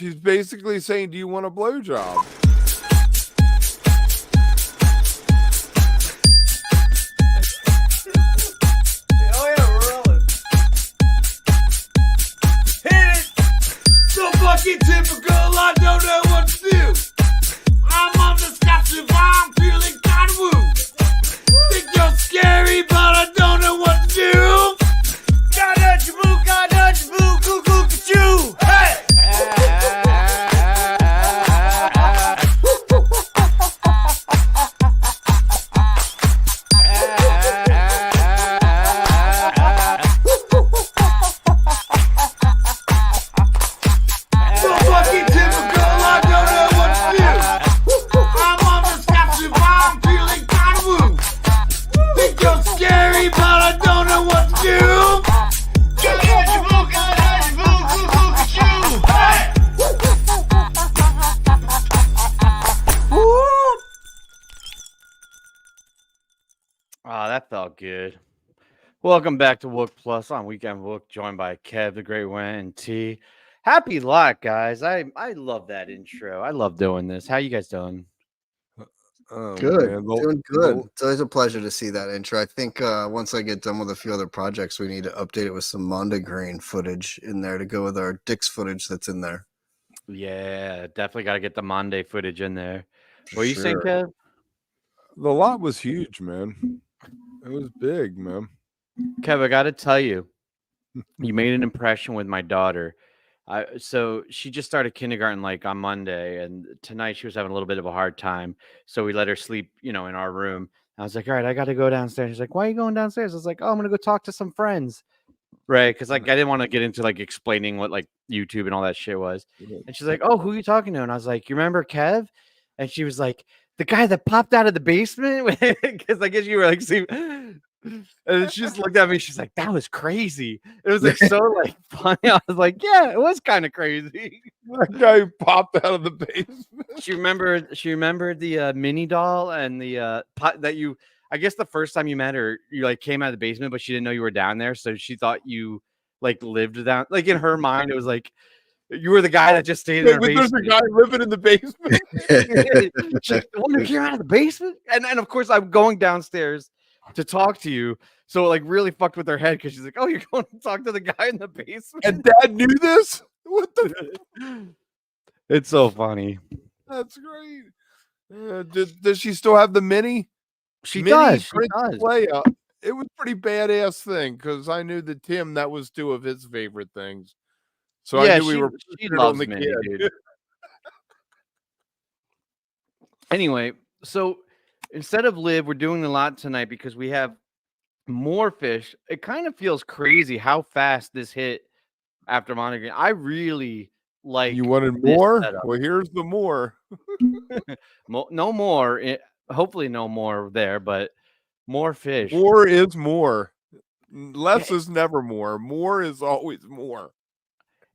She's basically saying, "Do you want a blowjob?" Oh yeah, we're rolling. Hit it! So fucking typical, I don't know what to do. I'm on the steps of I'm feeling kind of woo. Think you're scary, but I don't know what to do. Got your boo, coo coo choo. Hey! So fucking typical, I don't know what to do. I'm on the steps of I'm feeling kind of woo. Think you're scary, but I don't know what to do. Got your boo, coo coo choo. Hey! Ah, that felt good. Welcome back to Wook Plus on Weekend Wook, joined by Kev, the Great Wen, and T. Happy lot, guys. I love that intro. I love doing this. How you guys doing? Oh, Good, man. doing good. It's always a pleasure to see that intro. I think once I get done with a few other projects, we need to update it with some Mondagreen footage in there to go with our Dick's footage that's in there. Yeah, definitely got to get the Monday footage in there. What you saying, Kev? The lot was huge, man. It was big, man. Kev, I got to tell you, you made an impression with my daughter. So she just started kindergarten like on Monday, and tonight she was having a little bit of a hard time. So we let her sleep, in our room. I was like, all right, I got to go downstairs. She's like, why are you going downstairs? I was like, oh, I'm going to go talk to some friends. Right. Because like I didn't want to get into like explaining what like YouTube and all that shit was. And she's like, oh, who are you talking to? And I was like, you remember Kev? And she was like, the guy that popped out of the basement? Because I guess you were like, see. And then she just looked at me. She's like, that was crazy. It was like so like funny. I was like, yeah, it was kind of crazy. That guy popped out of the basement. She remembered the mini doll and the pot that you, I guess the first time you met her, you like came out of the basement, but she didn't know you were down there. So she thought you like lived down, like in her mind, it was like you were the guy that just stayed in her There's basement. a guy living in the basement. She's like, the one who came out of the basement? And of course I'm going downstairs to talk to you. So like really fucked with her head because she's like, oh, you're going to talk to the guy in the basement. And Dad knew this? What the? It's so funny. That's great. Does she still have the mini? She Mini does. She Princess does. Leia. It was a pretty badass thing because I knew that Tim, that was two of his favorite things. So Yeah, I knew we were she pushing it loves on the Minnie, kid. dude. Anyway, so instead of live, we're doing a lot tonight because we have more fish. It kind of feels crazy how fast this hit after Mondagreen. I really like. You wanted this more? setup. Well, here's the more. No more. Hopefully, no more there, but more fish. More is more. Less is never more. More is always more.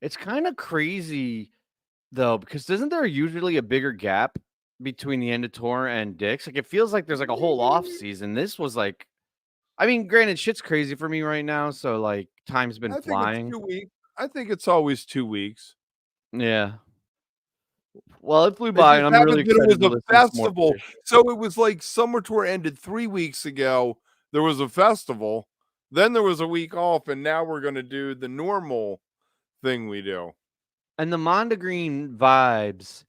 It's kind of crazy though, because isn't there usually a bigger gap between the end of tour and Dick's? Like it feels like there's like a whole off season. This was like, I mean, granted, shit's crazy for me right now, so like time's been flying. Think it's 2 weeks. I think it's always 2 weeks. Yeah. Well, it flew by, and I'm really excited. It was a festival, so it was like summer tour ended 3 weeks ago. There was a festival, then there was a week off, and now we're going to do the normal thing we do. And the Mondagreen vibes,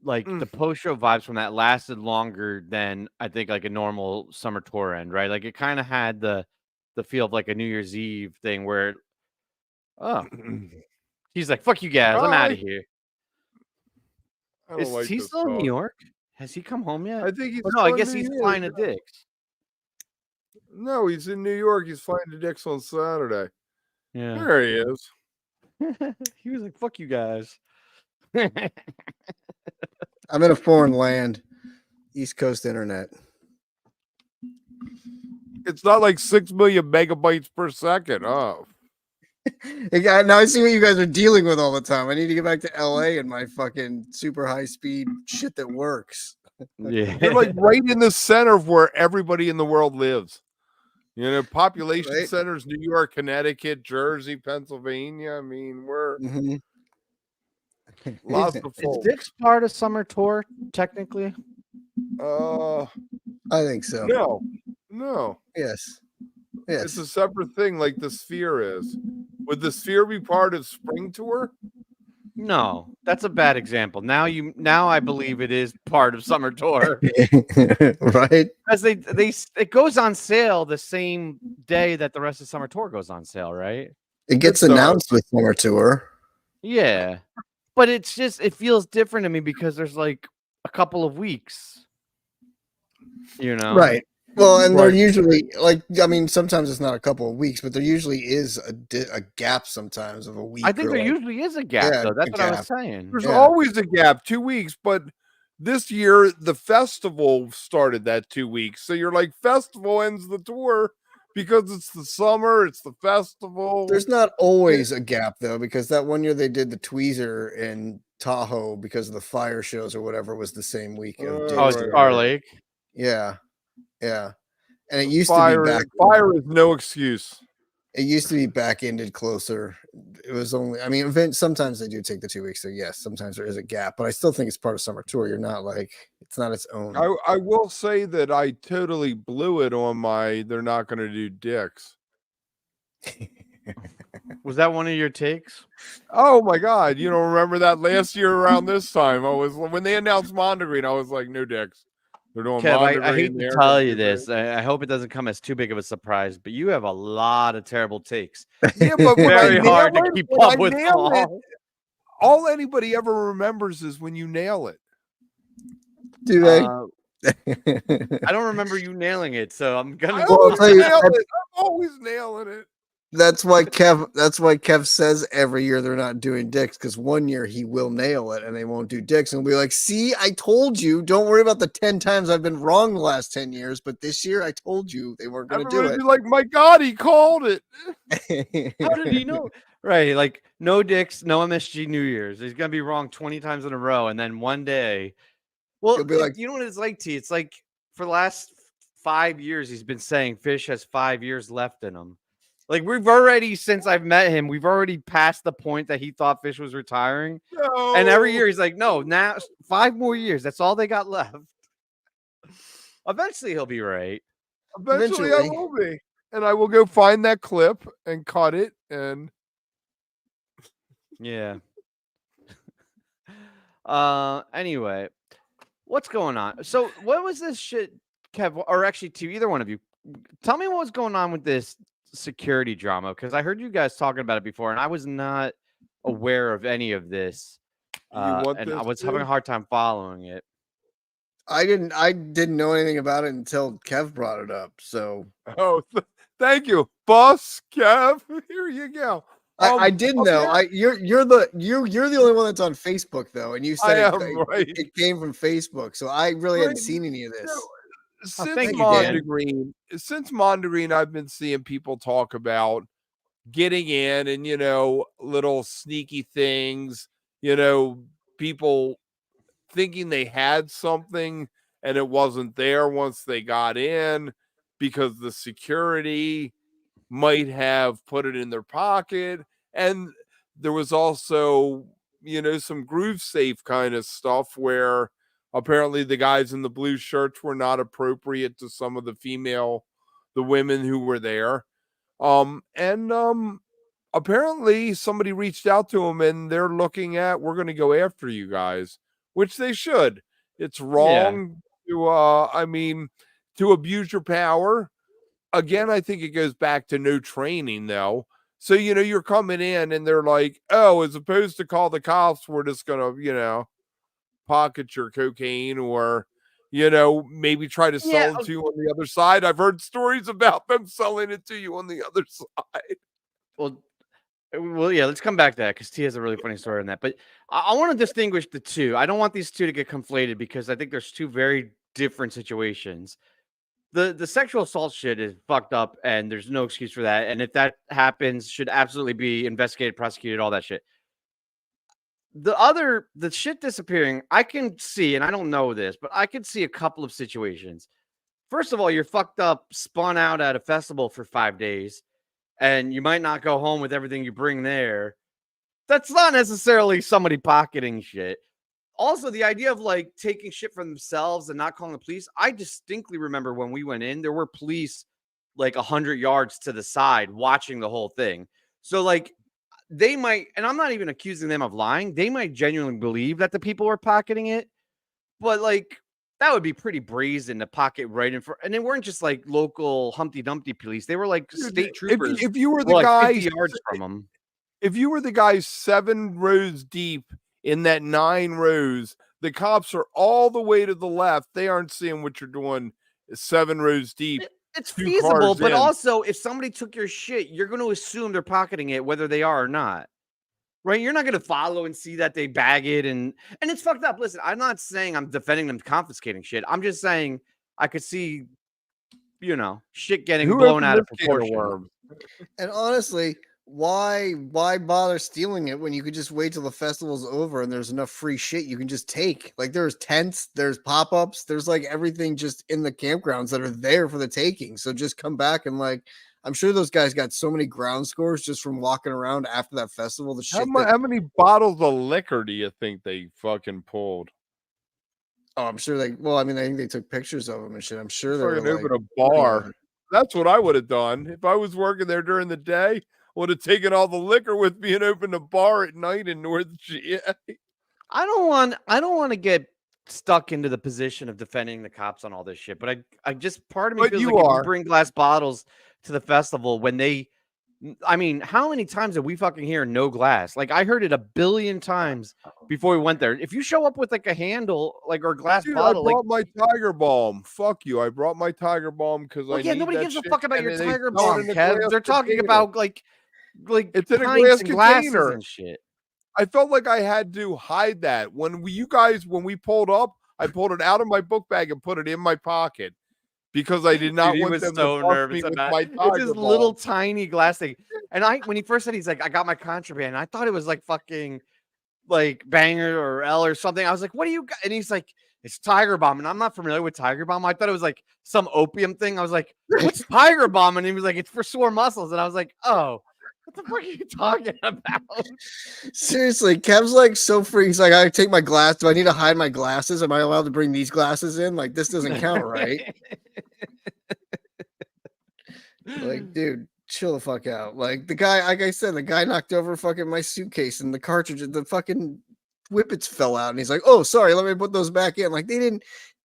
like the post-show vibes from that lasted longer than I think like a normal summer tour end, right? Like it kind of had the feel of like a New Year's Eve thing where, oh, he's like, fuck you guys, I'm out of here. Is he still in New York? Has he come home yet? I think he's. No, I guess he's flying to Dick's. No, he's in New York. He's flying to Dick's on Saturday. Yeah, there he is. He was like, "Fuck you guys." I'm in a foreign land, East Coast internet. It's not like 6 million megabytes per second. Oh. Now I see what you guys are dealing with all the time. I need to get back to LA and my fucking super high speed shit that works. Yeah, you're like right in the center of where everybody in the world lives. Population centers: New York, Connecticut, Jersey, Pennsylvania. I mean, we're Lots of Is folk. Dick's part of summer tour technically? Uh, I think so. no. Yes. It's a Yes. separate thing, like the Sphere is. Would the Sphere be part of Spring Tour? No, that's a bad example. Now I believe it is part of summer tour Right? because it goes on sale the same day that the rest of summer tour goes on sale, right? It gets It does. announced with summer tour. Yeah, but it feels different to me because there's like a couple of weeks, you know? Right. Well, and they're Right. usually like, I mean, sometimes it's not a couple of weeks, but there usually is a gap sometimes of a week. I think or there like, usually is a gap, yeah, though. That's a what I was gap. saying. There's Yeah. always a gap, 2 weeks, but this year the festival started that 2 weeks. So you're like, festival ends the tour because it's the summer, it's the festival. There's not always a gap though, because that one year they did the Tweezer in Tahoe because of the fire shows or whatever was the same week of Oh, Dick's Oh, it's right, tour. Star right. Lake. Yeah, yeah. And it used to be back. Fire is no excuse. It used to be back ended closer. It was only, I mean, event sometimes they do take the 2 weeks. So yes, sometimes there is a gap, but I still think it's part of summer tour. You're not like it's not its own. I will say that I totally blew it on my they're not going to do Dicks. Was that one of your takes? Oh my God. You don't remember that last year around this time? When they announced Mondagreen, I was like, no Dicks. They're doing Kev, I Mondagreen. hate to tell you this. I hope it doesn't come as too big of a surprise, but you have a lot of terrible takes. Yeah, but when Very I hard nail to it, keep when up I with nail it, all. all anybody ever remembers is when you nail it. Do they? I don't remember you nailing it, so I'm gonna. I Well, I'll always tell you, nail it. I'm always nailing it. that's why Kev says every year they're not doing Dicks, because one year he will nail it and they won't do Dicks, and we'll be like, see, I told you, don't worry about the 10 times I've been wrong the last 10 years, but this year I told you they weren't going to do Everybody it. be like, my God, he called it. How did he know? Right, like no Dicks, no MSG New Year's. He's gonna be wrong 20 times in a row, and then one day, well, He'll be like, you know what it's like, T? It's like for the last 5 years, he's been saying PHiSH has 5 years left in him. Like we've already, since I've met him, we've already passed the point that he thought PHiSH was retiring, No. and every year he's like, no, now 5 more years. That's all they got left. Eventually, he'll be right. Eventually I will be. And I will go find that clip and cut it. And Yeah. Anyway, what's going on? So, what was this shit, Kev? Or actually, to either one of you, tell me what was going on with this security drama, because I heard you guys talking about it before, and I was not aware of any of this. And I was having a hard time following it. I didn't know anything about it until Kev brought it up. So thank you, boss Kev. Here you go. I did know. You're the only one that's on Facebook though, and you said it came from Facebook. So I really hadn't seen any of this. Since Mondagreen, I've been seeing people talk about getting in and little sneaky things, people thinking they had something and it wasn't there once they got in because the security might have put it in their pocket. And there was also, some groove safe kind of stuff where apparently the guys in the blue shirts were not appropriate to some of the women who were there. Apparently somebody reached out to them and they're looking at, we're going to go after you guys, which they should. It's wrong to abuse your power. Again, I think it goes back to no training though. So, you're coming in and they're like, oh, as opposed to call the cops, we're just going to, pocket your cocaine or, maybe try to sell it to you on the other side. I've heard stories about them selling it to you on the other side. Well, yeah, let's come back to that because T has a really funny story on that. But I want to distinguish the two. I don't want these two to get conflated because I think there's two very different situations. The sexual assault shit is fucked up and there's no excuse for that. And if that happens, should absolutely be investigated, prosecuted, all that shit. The shit disappearing, I can see, and I don't know this, but I can see a couple of situations. First of all, you're fucked up, spun out at a festival for 5 days, and you might not go home with everything you bring there. that's not necessarily somebody pocketing shit. Also, the idea of like taking shit for themselves and not calling the police. I distinctly remember when we went in, there were police like 100 yards to the side watching the whole thing. So like they might, and I'm not even accusing them of lying. They might genuinely believe that the people were pocketing it, but like that would be pretty brazen to pocket right in front. And they weren't just like local Humpty Dumpty police. They were like state troopers. If you were the like guy 50 yards from them. if you were the guy 7 rows deep in that 9 rows, the cops are all the way to the left. They aren't seeing what you're doing 7 rows deep. It's 2 feasible, cars but in. also if somebody took your shit, you're going to assume they're pocketing it, whether they are or not. Right? You're not going to follow and see that they bag it, and it's fucked up. Listen, I'm not saying I'm defending them confiscating shit. I'm just saying I could see, shit getting Who blown opened out of this can of proportion. worms? And honestly, why bother stealing it when you could just wait till the festival's over and there's enough free shit you can just take? Like there's tents, there's pop-ups, there's like everything just in the campgrounds that are there for the taking. So just come back and like, I'm sure those guys got so many ground scores just from walking around after that festival. The shit How many bottles of liquor do you think they fucking pulled? Oh, I'm sure I think they took pictures of them and shit. I'm sure they were Fucking like, open a bar. That's what I would have done if I was working there during the day. Would have taken all the liquor with me and opened a bar at night in North GA. I don't want to get stuck into the position of defending the cops on all this shit, but I just part of me But feels you like if are. you bring glass bottles to the festival when I mean, how many times did we fucking hear no glass? Like I heard it 1 billion times before we went there. If you show up with like a handle, like or a glass Dude, bottle, I brought my Tiger Balm. Fuck you. I brought my Tiger Balm because I need nobody that gives a shit, fuck about and your they Tiger sell it Balm, in a Kev. glass They're talking container. about like It's in a pints glass and glasses container. and shit. I felt like I had to hide that when we pulled up. I pulled it out of my book bag and put it in my pocket because I did not Dude, he want was them so to bust nervous me with about my it. It's Tiger this Balm. little tiny glass thing. And when he first said he's like, I got my contraband. I thought it was like fucking like Banger or L or something. I was like, what do you got? And he's like, it's Tiger Balm. And I'm not familiar with Tiger Balm. I thought it was like some opium thing. I was like, what's Tiger Balm? And he was like, it's for sore muscles. And I was like, oh, what the fuck are you talking about? Seriously, Kev's like so free. He's like, I take my glass. Do I need to hide my glasses? Am I allowed to bring these glasses in? Like, this doesn't count, right? Like, dude, chill the fuck out. Like the guy, like I said, the guy knocked over fucking my suitcase and the cartridge, the fucking whippets fell out. And he's like, oh, sorry, let me put those back in. Like they didn't.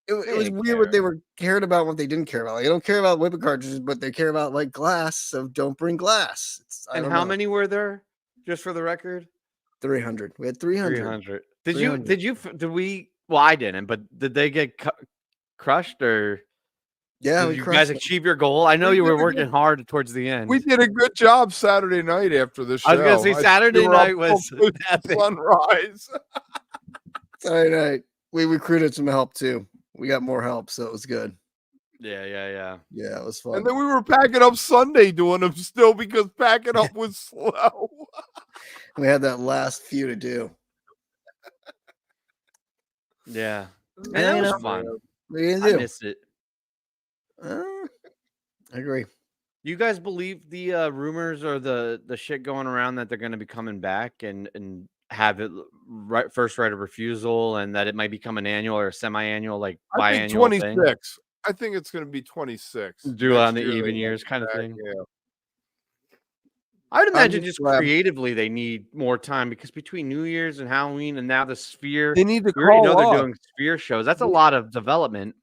It was didn't weird what they were cared about and what they didn't care about. Like, they don't care about whippet cartridges, but they care about like glass. So don't bring glass. And how many were there? Just for the record, 300. We had 300. 300. Did we? Well, I didn't, but did they get crushed or? Yeah, did you guys achieve your goal? I know you were working hard towards the end. We did a good job Saturday night after the show. I was gonna say Saturday night was epic. Sunrise. Saturday night. We recruited some help too. We got more help, so it was good. Yeah. Yeah, it was fun. And then we were packing up Sunday doing them still because packing up was slow. We had that last few to do. Yeah. And Yeah, that you was know, fun. What are you I gonna do? miss it. I agree. You guys believe the rumors or the shit going around that they're going to be coming back and have it first right of refusal and that it might become an annual or semi-annual, like I think biannual 26. thing? I think it's going to be 26. Do on the Next year even they years come kind of back, thing. Yeah. I'd imagine just just glad- creatively they need more time because between New Year's and Halloween and now the Sphere, They need to we already know call they're up. doing Sphere shows. That's a lot of development.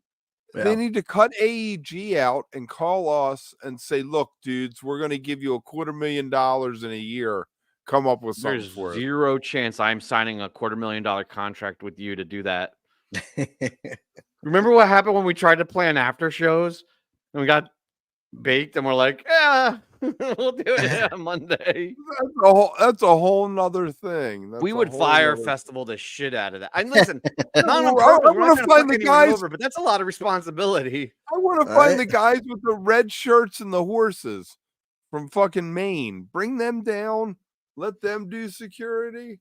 They need to cut AEG out and call us and say, look, dudes, we're going to give you $250,000 in a year. Come up with something There's for us. zero chance I'm signing a $250,000 contract with you to do that. Remember what happened when we tried to plan after shows and we got baked and we're like, yeah, we'll do it on Monday. That's a whole nother thing. That's We a would whole fire nother- festival the shit out of that. And listen, not on I purpose. We're wanna not trying to find fuck the anyone guys- over, but that's a lot of responsibility. I want to All find right. the guys with the red shirts and the horses from fucking Maine. Bring them down. Let them do security.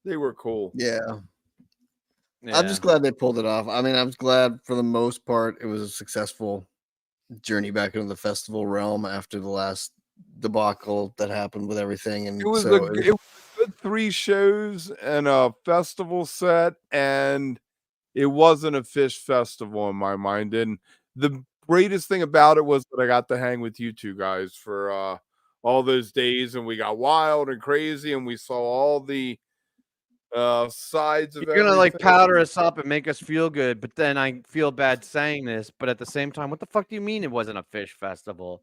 They were cool. Yeah. Yeah. I'm just glad they pulled it off. I mean, I'm glad for the most part it was a successful journey back into the festival realm after the last debacle that happened with everything. And It was so it was a good 3 shows and a festival set, and it wasn't a fish festival in my mind, and the greatest thing about it was that I got to hang with you 2 guys for, all those days, and we got wild and crazy, and we saw all the, sides of You're gonna like everything. powder us up and make us feel good, but then I feel bad saying this, but at the same time, what the fuck do you mean it wasn't a fish festival?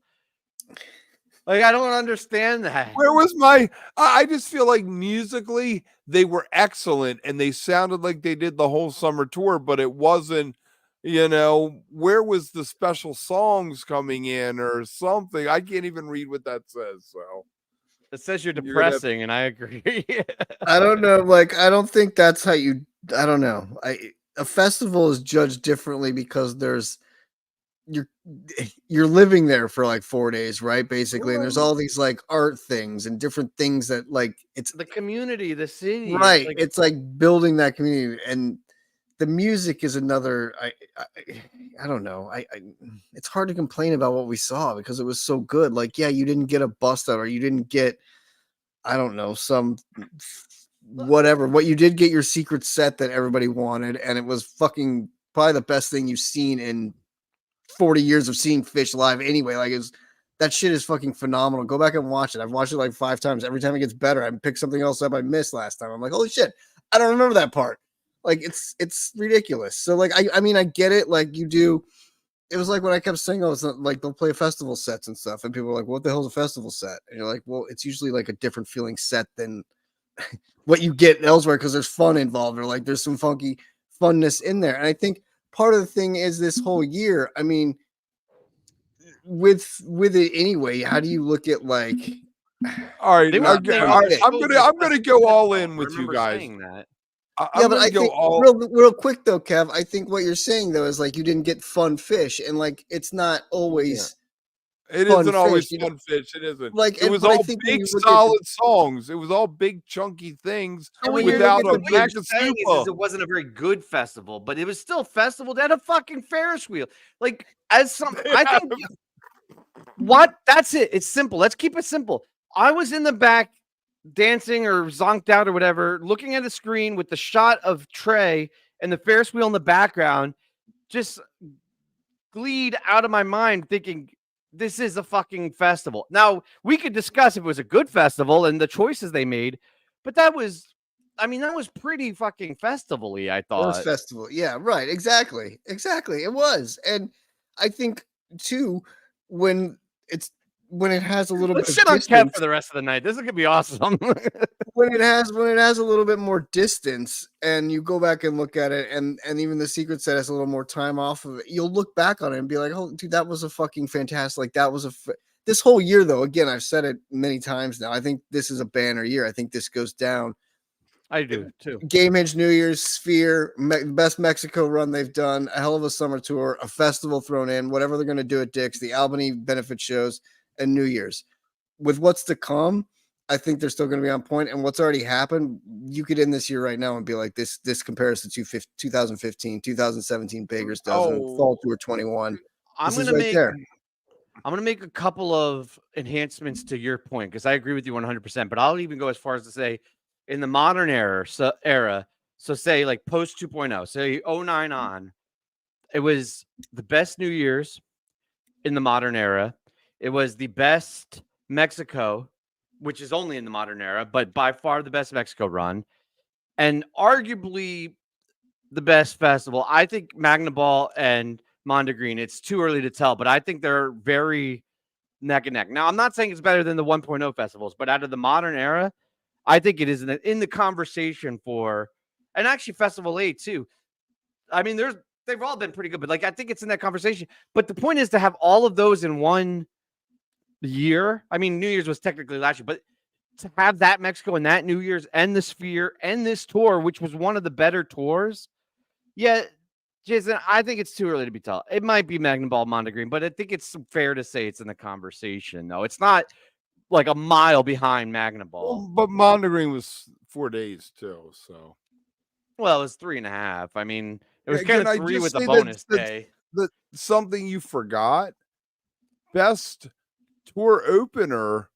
Like, I don't understand that. Where was my I just feel like musically, they were excellent, and they sounded like they did the whole summer tour, but it wasn't, where was the special songs coming in or something? I can't even read what that says, so It says you're you're gonna have depressing, and I agree. I don't know. Like, I don't think that's how you. I don't know. A festival is judged differently because you're you're living there for like 4 days, right? Basically, and there's all these like art things and different things that like it's The community, the city, right. It's like building that community, and the music is another. I don't know. It's hard to complain about what we saw because it was so good. Like, yeah, you didn't get a bust out, or you didn't get, I don't know, some whatever. What you did get your secret set that everybody wanted, and it was fucking probably the best thing you've seen in 40 years of seeing Fish live anyway. Like, that shit is fucking phenomenal. Go back and watch it. I've watched it like 5 times. Every time it gets better. I pick something else up I missed last time. I'm like, holy shit, I don't remember that part. Like, it's ridiculous. So like, I mean, I get it. Like, you do. It was like when I kept saying, oh, it's not like they'll play festival sets and stuff, and people are like, what the hell's a festival set? And you're like, well, it's usually like a different feeling set than what you get elsewhere because there's fun involved, or like there's some funky funness in there. And I think part of the thing is this whole year, I mean, with it anyway, how do you look at like all right, They were saying all right, it I'm was gonna a go all festival. in I with you remember guys. saying that. I'm yeah, but gonna I go think all real quick though, Kev, I think what you're saying though is like you didn't get fun fish, and like it's not always It fun isn't always fish, you know? fun fish. It isn't. Like, It was but I all think when big, you look at solid songs. It was all big, chunky things and What when you you're, look without at a the what big you're bag of saying soupa. is it wasn't a very good festival, but it was still a festival. They had a fucking Ferris wheel. Like, as some, I think what? That's it. It's simple. Let's keep it simple. I was in the back dancing or zonked out or whatever, looking at a screen with the shot of Trey and the Ferris wheel in the background, just gleed out of my mind, thinking this is a fucking festival. Now, we could discuss if it was a good festival and the choices they made, but that was, I mean, that was pretty fucking festival-y, I Horse thought. festival. Yeah, right. Exactly. Exactly. It was. And I think too, when when it has a little bit Let's of shit on Kev distance, for the rest of the night. This is gonna be awesome. when it has a little bit more distance, and you go back and look at it, and even the secret set has a little more time off of it, you'll look back on it and be like, oh dude, that was a fucking fantastic, like that was this whole year though, again, I've said it many times now, I think this is a banner year. I think this goes down. I do too. Gamehenge, New Year's, Sphere, best Mexico run they've done, a hell of a summer tour, a festival thrown in, whatever they're going to do at Dick's, the Albany benefit shows, and New Year's. With what's to come, I think they're still going to be on point. And what's already happened, you could end this year right now and be like, this compares to 2015, 2017 Baker's Dozen, Fall Tour 21. I'm This is gonna right there. I'm going to make a couple of enhancements to your point because I agree with you 100%. But I'll even go as far as to say, in the modern era, so say like post 2.0, say 09 on, it was the best New Year's in the modern era. It was the best Mexico, which is only in the modern era, but by far the best Mexico run, and arguably the best festival. I think Magna Ball and Mondagreen, it's too early to tell, but I think they're very neck and neck. Now, I'm not saying it's better than the 1.0 festivals, but out of the modern era, I think it is in the conversation for, and actually Festival 8 too. I mean, they've all been pretty good, but like I think it's in that conversation. But the point is to have all of those in one year. I mean, New Year's was technically last year, but to have that Mexico and that New Year's and the Sphere and this tour, which was one of the better tours, yeah, Jason, I think it's too early to be tell. It might be Magnum Ball Mondagreen, but I think it's fair to say it's in the conversation. No, it's not like a mile behind Magnum Ball. Well, but Mondagreen was 4 days too, so. Well, it was 3.5. I mean, it was Can kind I of 3 just with a say bonus that day. something you forgot? Best tour opener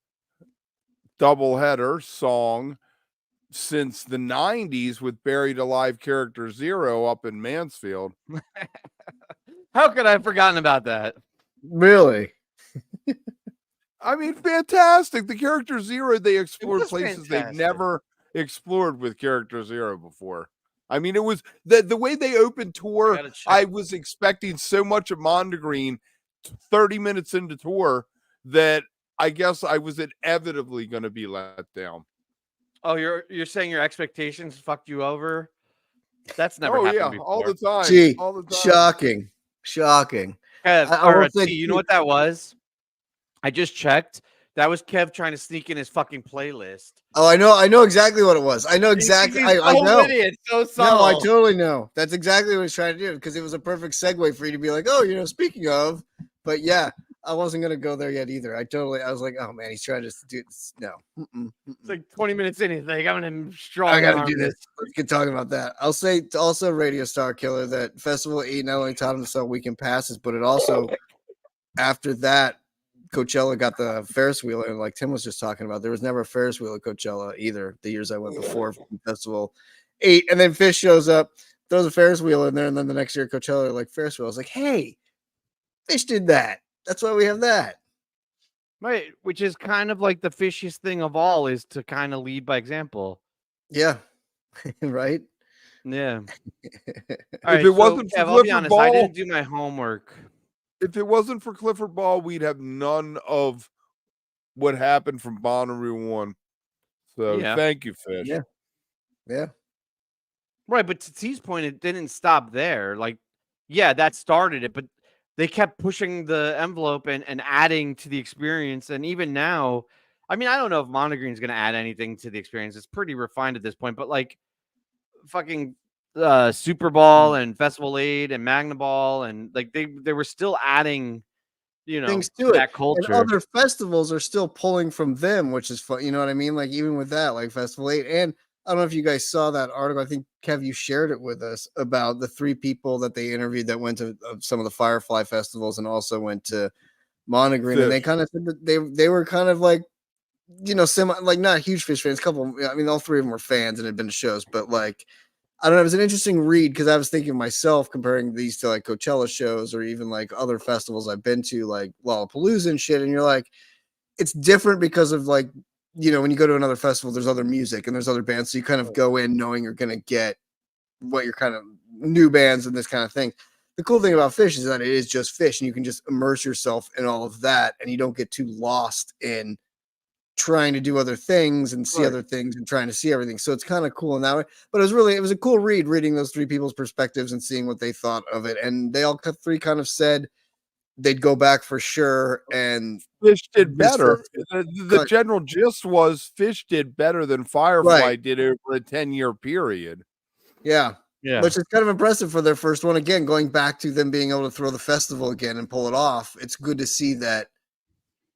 doubleheader song since the 90s with Buried Alive Character Zero up in Mansfield. How could I have forgotten about that? Really? I mean, fantastic. The Character Zero, they explored was places they've fantastic. never explored with Character Zero before. I mean, it was the way they opened tour. gotta check. I was expecting so much of Mondagreen 30 minutes into tour that I guess I was inevitably going to be let down. Oh, you're saying your expectations fucked you over? That's never Oh happened yeah, before. all the time. Gee, all the time. shocking. Kev, I will say, you know what that was? I just checked. That was Kev trying to sneak in his fucking playlist. Oh, I know exactly what it was. I know exactly. I know. It's so subtle. No, I totally know. That's exactly what he's trying to do because it was a perfect segue for you to be like, oh, speaking of, but yeah, I wasn't gonna go there yet either. I was like, oh man, he's trying to do this. No, It's like 20 minutes in. He's like, I'm gonna strong. I gotta do this. Let's get talking about that. I'll say also Radio Star Killer that Festival 8 not only taught him to sell weekend passes, but it also after that Coachella got the Ferris wheel, and like Tim was just talking about, there was never a Ferris wheel at Coachella either. The years I went before Festival 8, and then PHiSH shows up, throws a Ferris wheel in there, and then the next year Coachella like Ferris wheel. I was like, hey, PHiSH did that. That's why we have that. Right, which is kind of like the fishiest thing of all, is to kind of lead by example. Yeah, right. Yeah. If it wasn't for Kev, I'll be Clifford honest, Ball, I didn't do my homework. if it wasn't for Clifford Ball, we'd have none of what happened from Bonnaroo 1. So Yeah. thank you, PHiSH. Yeah. Yeah. Right, but to T's point, it didn't stop there. Like, yeah, that started it, but they kept pushing the envelope and adding to the experience. And even now, I mean, I don't know if Mondagreen's going to add anything to the experience. It's pretty refined at this point, but like fucking Super Bowl and Festival 8 and Magna Ball, and like they were still adding, things to that it. culture. And other festivals are still pulling from them, which is fun. You know what I mean? Like even with that, like Festival 8. And I don't know if you guys saw that article. I think Kev, you shared it with us about the 3 people that they interviewed that went to some of the Firefly festivals and also went to Mondagreen. And they kind of said that they were kind of like, semi, like not huge PHiSH fans. I mean, all 3 of them were fans and had been to shows, but like, I don't know. It was an interesting read because I was thinking of myself comparing these to like Coachella shows or even like other festivals I've been to, like Lollapalooza and shit. And you're like, it's different because of like, when you go to another festival, there's other music and there's other bands. So you kind of go in knowing you're going to get what you're kind of new bands and this kind of thing. The cool thing about PHiSH is that it is just PHiSH and you can just immerse yourself in all of that and you don't get too lost in trying to do other things and see other things and trying to see everything. So it's kind of cool in that way. But it was a cool reading those 3 people's perspectives and seeing what they thought of it. And they all 3 kind of said they'd go back for sure. And PHiSH did better. The general gist was PHiSH did better than Firefly did over a 10-year period. Yeah. Which is kind of impressive for their first one. Again, going back to them being able to throw the festival again and pull it off. It's good to see that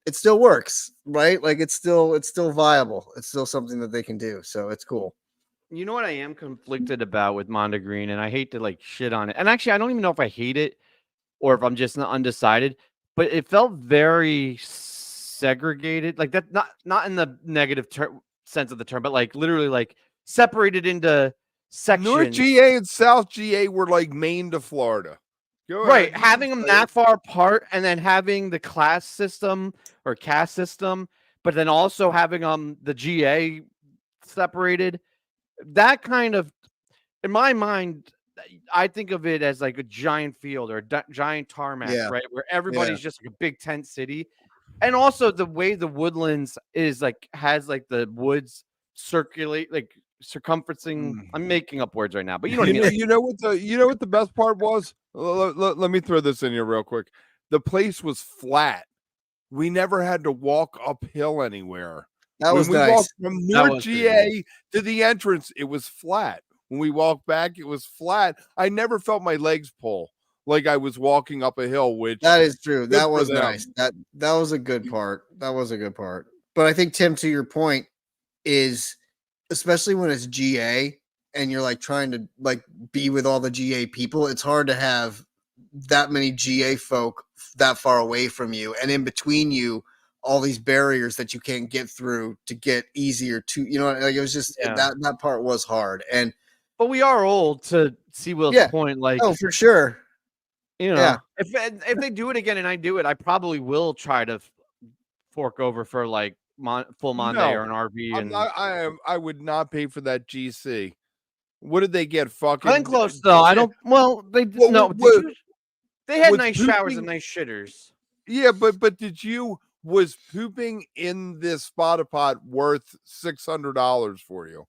it still works, right? Like it's still viable. It's still something that they can do. So it's cool. You know what I am conflicted about with Mondagreen, and I hate to like shit on it. And actually, I don't even know if I hate it or if I'm just undecided, but it felt very segregated. Like that, not in the negative sense of the term, but like literally like separated into sections. North GA and South GA were like Maine to Florida. Right, having them that far apart and then having the class system or caste system, but then also having the GA separated, that kind of, in my mind, I think of it as like a giant field or a giant tarmac, right? Where everybody's just like a big tent city. And also the way the Woodlands is like, has like the woods circulate, like circumferencing. I'm making up words right now, but you know what I mean. You know what the best part was? Let me throw this in here real quick. The place was flat. We never had to walk uphill anywhere. That was nice. We walked from North GA to the entrance, it was flat. When we walked back, it was flat. I never felt my legs pull like I was walking up a hill, which that is true. That was nice. That was a good part. But I think, Tim, to your point, is especially when it's GA and you're like trying to like be with all the GA people, it's hard to have that many GA folk that far away from you. And in between you all these barriers that you can't get through to get easier to, like it was just that part was hard. But we are old, to see Will's point. Like, oh, for sure. If they do it again and I do it, I probably will try to fork over for like full Monday or an RV. I would not pay for that GC. What did they get? Fucking I'm close though. I don't. Well, they they had nice showers and nice shitters. Yeah, but was pooping in this spot pot worth $600 for you?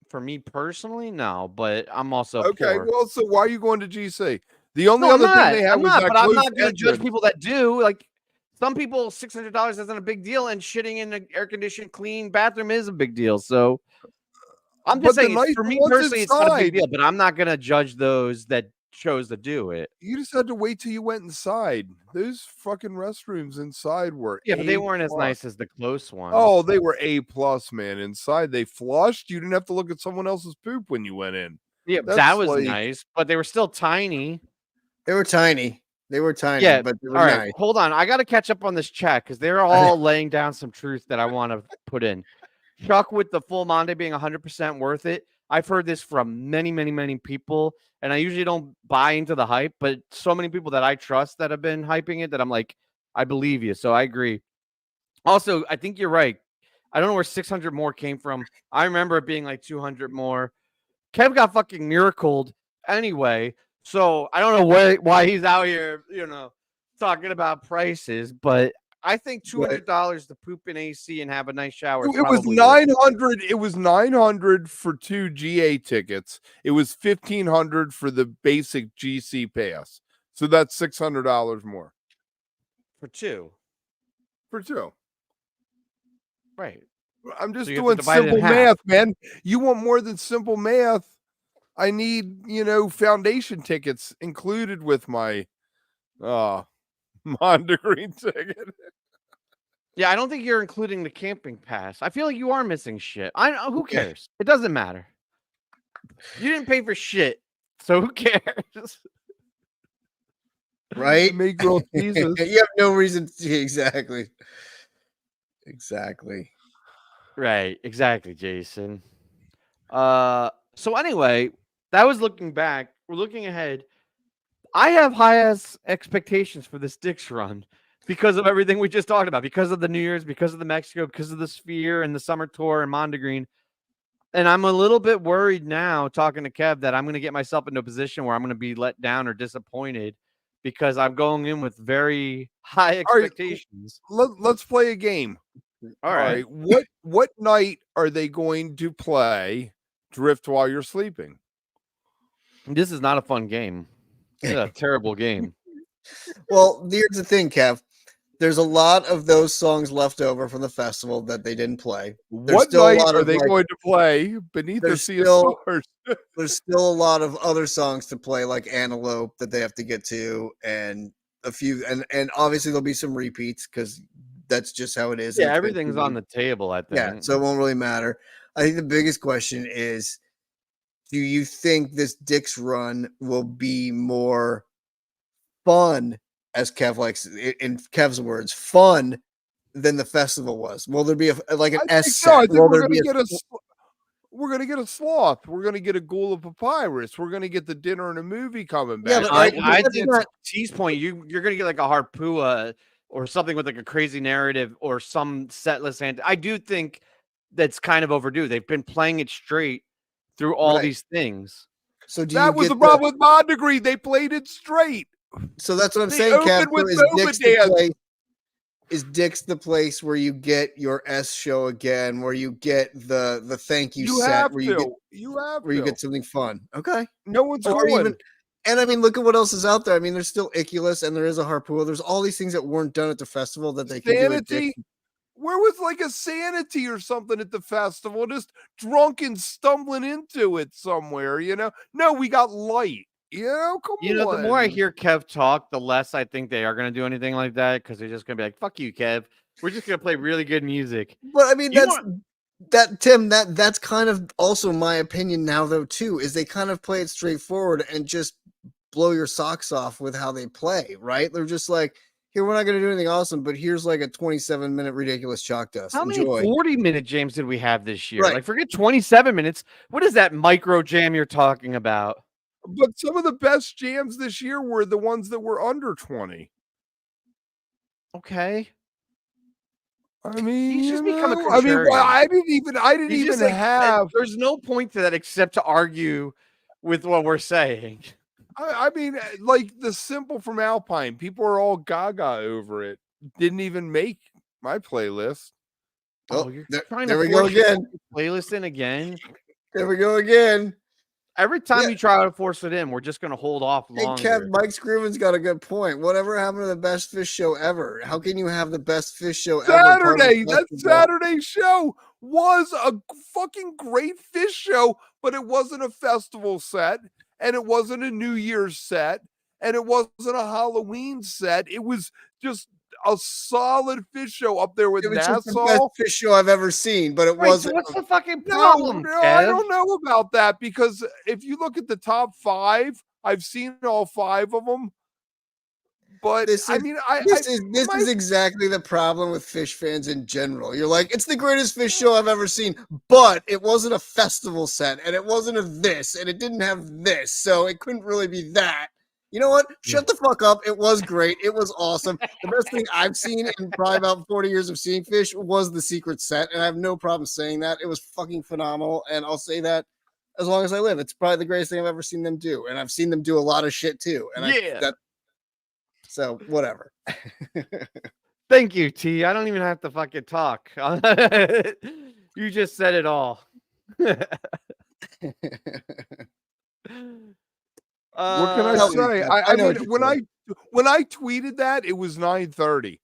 For me personally, no. But I'm also okay. Poor. Well, so why are you going to GC? The only other thing they have was that. But I'm not going to judge people that do. Like some people, $600 isn't a big deal, and shitting in an air-conditioned, clean bathroom is a big deal. So I'm just saying, for me personally, it's not a big deal. But I'm not going to judge those that chose to do it. You just had to wait till you went inside. Those fucking restrooms inside were but they weren't as nice as the close ones. Oh, they were A+, man. Inside they flushed. You didn't have to look at someone else's poop when you went in. Yeah, that was nice, but they were still tiny. They were tiny. Yeah, but they were all nice. right, hold on. I got to catch up on this chat because they're all laying down some truth that I want to put in. Chuck with the full Monday being 100% worth it. I've heard this from many, many, many people, and I usually don't buy into the hype, but so many people that I trust that have been hyping it that I'm like, I believe you. So I agree. Also, I think you're right. I don't know where 600 more came from. I remember it being like 200 more. Kev got fucking miracled anyway. So I don't know why he's out here, talking about prices, but I think $200 to poop in AC and have a nice shower. It was $900. It was $900 for 2 GA tickets. It was $1,500 for the basic GC pass. So that's $600 more for two. Right. I'm just doing simple math, man. You want more than simple math? I need, foundation tickets included with my Mondagreen ticket. Yeah, I don't think you're including the camping pass. I feel like you are missing shit. Who cares? It doesn't matter. You didn't pay for shit, so who cares? Right? Make grilled cheeses. You have no reason to exactly. Right, exactly, Jason. So anyway, that was looking back. We're looking ahead. I have high-ass expectations for this Dick's run because of everything we just talked about, because of the New Year's, because of the Mexico, because of the Sphere and the summer tour and Mondagreen. And I'm a little bit worried now, talking to Kev, that I'm going to get myself into a position where I'm going to be let down or disappointed because I'm going in with very high expectations. Let's play a game. All right. What night are they going to play Drift while you're sleeping? This is not a fun game. It's a terrible game. Well, here's the thing, Kev. There's a lot of those songs left over from the festival that they didn't play. What night are they going to play Beneath the Sea of Stars? There's still a lot of other songs to play, like Antelope, that they have to get to, and a few, and obviously there'll be some repeats because that's just how it is. Yeah, everything's on the table, I think. Yeah, so it won't really matter. I think the biggest question is, do you think this Dick's run will be more fun, as Kev likes, in Kev's words, fun than the festival was? Will there be an S set? We're going to get a sloth. We're going to get a ghoul of papyrus. We're going to get the dinner and a movie coming back. Yeah, I think at T's point, you're going to get like a Harpua or something with like a crazy narrative or some set list. And I do think that's kind of overdue. They've been playing it straight through all these things. So that was the problem with Mondagreen. They played it straight. So that's what I'm saying, Kev. Is Dick's the place where you get your S show again, where you get the thank you set, where you get something fun? Okay. No one's going. And I mean, look at what else is out there. I mean, there's still Iculus and there is a Harpua. There's all these things that weren't done at the festival that they can do at Dick's. Where was like a Sanity or something at the festival? Just drunk and stumbling into it somewhere, No, we got Light. Come on. The more I hear Kev talk, the less I think they are going to do anything like that because they're just going to be like, fuck you, Kev. We're just going to play really good music. But I mean, that's kind of also my opinion now, though, too, is they kind of play it straightforward and just blow your socks off with how they play, right? They're just like, Here, we're not going to do anything awesome, but here's like a 27-minute ridiculous chalk dust. How Enjoy. many 40-minute jams did we have this year? Right. Like, forget 27 minutes. What is that micro jam you're talking about? But some of the best jams this year were the ones that were under 20. Okay. I mean, He's just you become a know, I mean, well, contrarian. I didn't He's even just like, have. there's no point to that except to argue with what we're saying. I mean, like the Simple from Alpine, people are all gaga over it. Didn't even make my playlist. Oh, you're trying there to we go force your again. playlist in again. There we go again. Every time Yeah. you try to force it in, we're just going to hold off Hey, longer. Kev, Mike Scruvin's got a good point. Whatever happened to the best fish show ever? How can you have the best fish show ever? Saturday, that Saturday show was a fucking great fish show, but it wasn't a festival set, and it wasn't a New Year's set, and it wasn't a Halloween set. It was just a solid fish show up there with It was just the best Nassau. fish show I've ever seen, but it Right, so wasn't. what's the fucking No, problem, no, I Kev? don't know about that, because if you look at the top 5, I've seen all 5 of them. But This I is- mean, This is exactly the problem with fish fans in general. You're like, it's the greatest fish show I've ever seen, but it wasn't a festival set, and it wasn't a this, and it didn't have this, so it couldn't really be that. You know what? Shut the fuck up. It was great. It was awesome. The best thing I've seen in probably about 40 years of seeing fish was the secret set, and I have no problem saying that. It was fucking phenomenal, and I'll say that as long as I live. It's probably the greatest thing I've ever seen them do, and I've seen them do a lot of shit too. And so whatever. Thank you, T. I don't even have to fucking talk. You just said it all. what can I tell me, say? Kev. I know mean, what you're when I tweeted that, it was 9:30.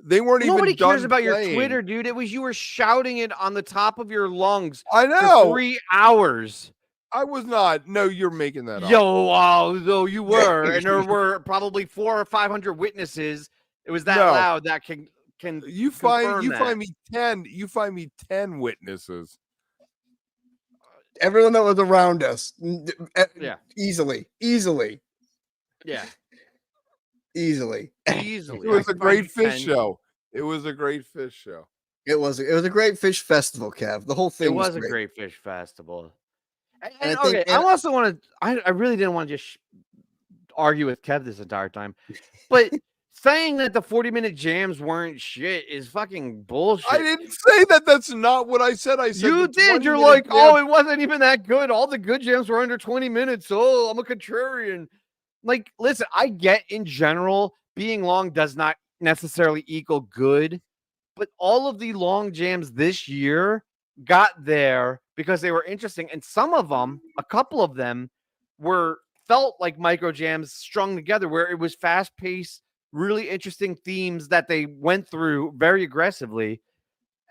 They weren't Nobody even done cares about playing. your Twitter, dude. It was you were shouting it on the top of your lungs I for know. 3 hours. I was not. No, you're making that up. Yo, though you were, and there were probably 400 or 500 witnesses. It was that No. loud that can You confirm find that. me 10. You find me 10 witnesses. Everyone that was around us. Yeah. Easily. Yeah, Easily. easily. It was I a can great find you fish 10. show. It was a great fish show. It was a great fish festival, Kev. The whole thing It was a great. great fish festival. And And, I think- okay, I also want to. I really didn't want to just argue with Kev this entire time, but saying that the 40-minute jams weren't shit is fucking bullshit. I didn't say that. That's not what I said. I said You the did. You're 20-minute like, jam- oh, it wasn't even that good. All the good jams were under 20 minutes. Oh, I'm a contrarian. Like, listen, I get in general being long does not necessarily equal good, but all of the long jams this year got there because they were interesting, and some of them, a couple of them, felt like micro jams strung together, where it was fast paced, really interesting themes that they went through very aggressively.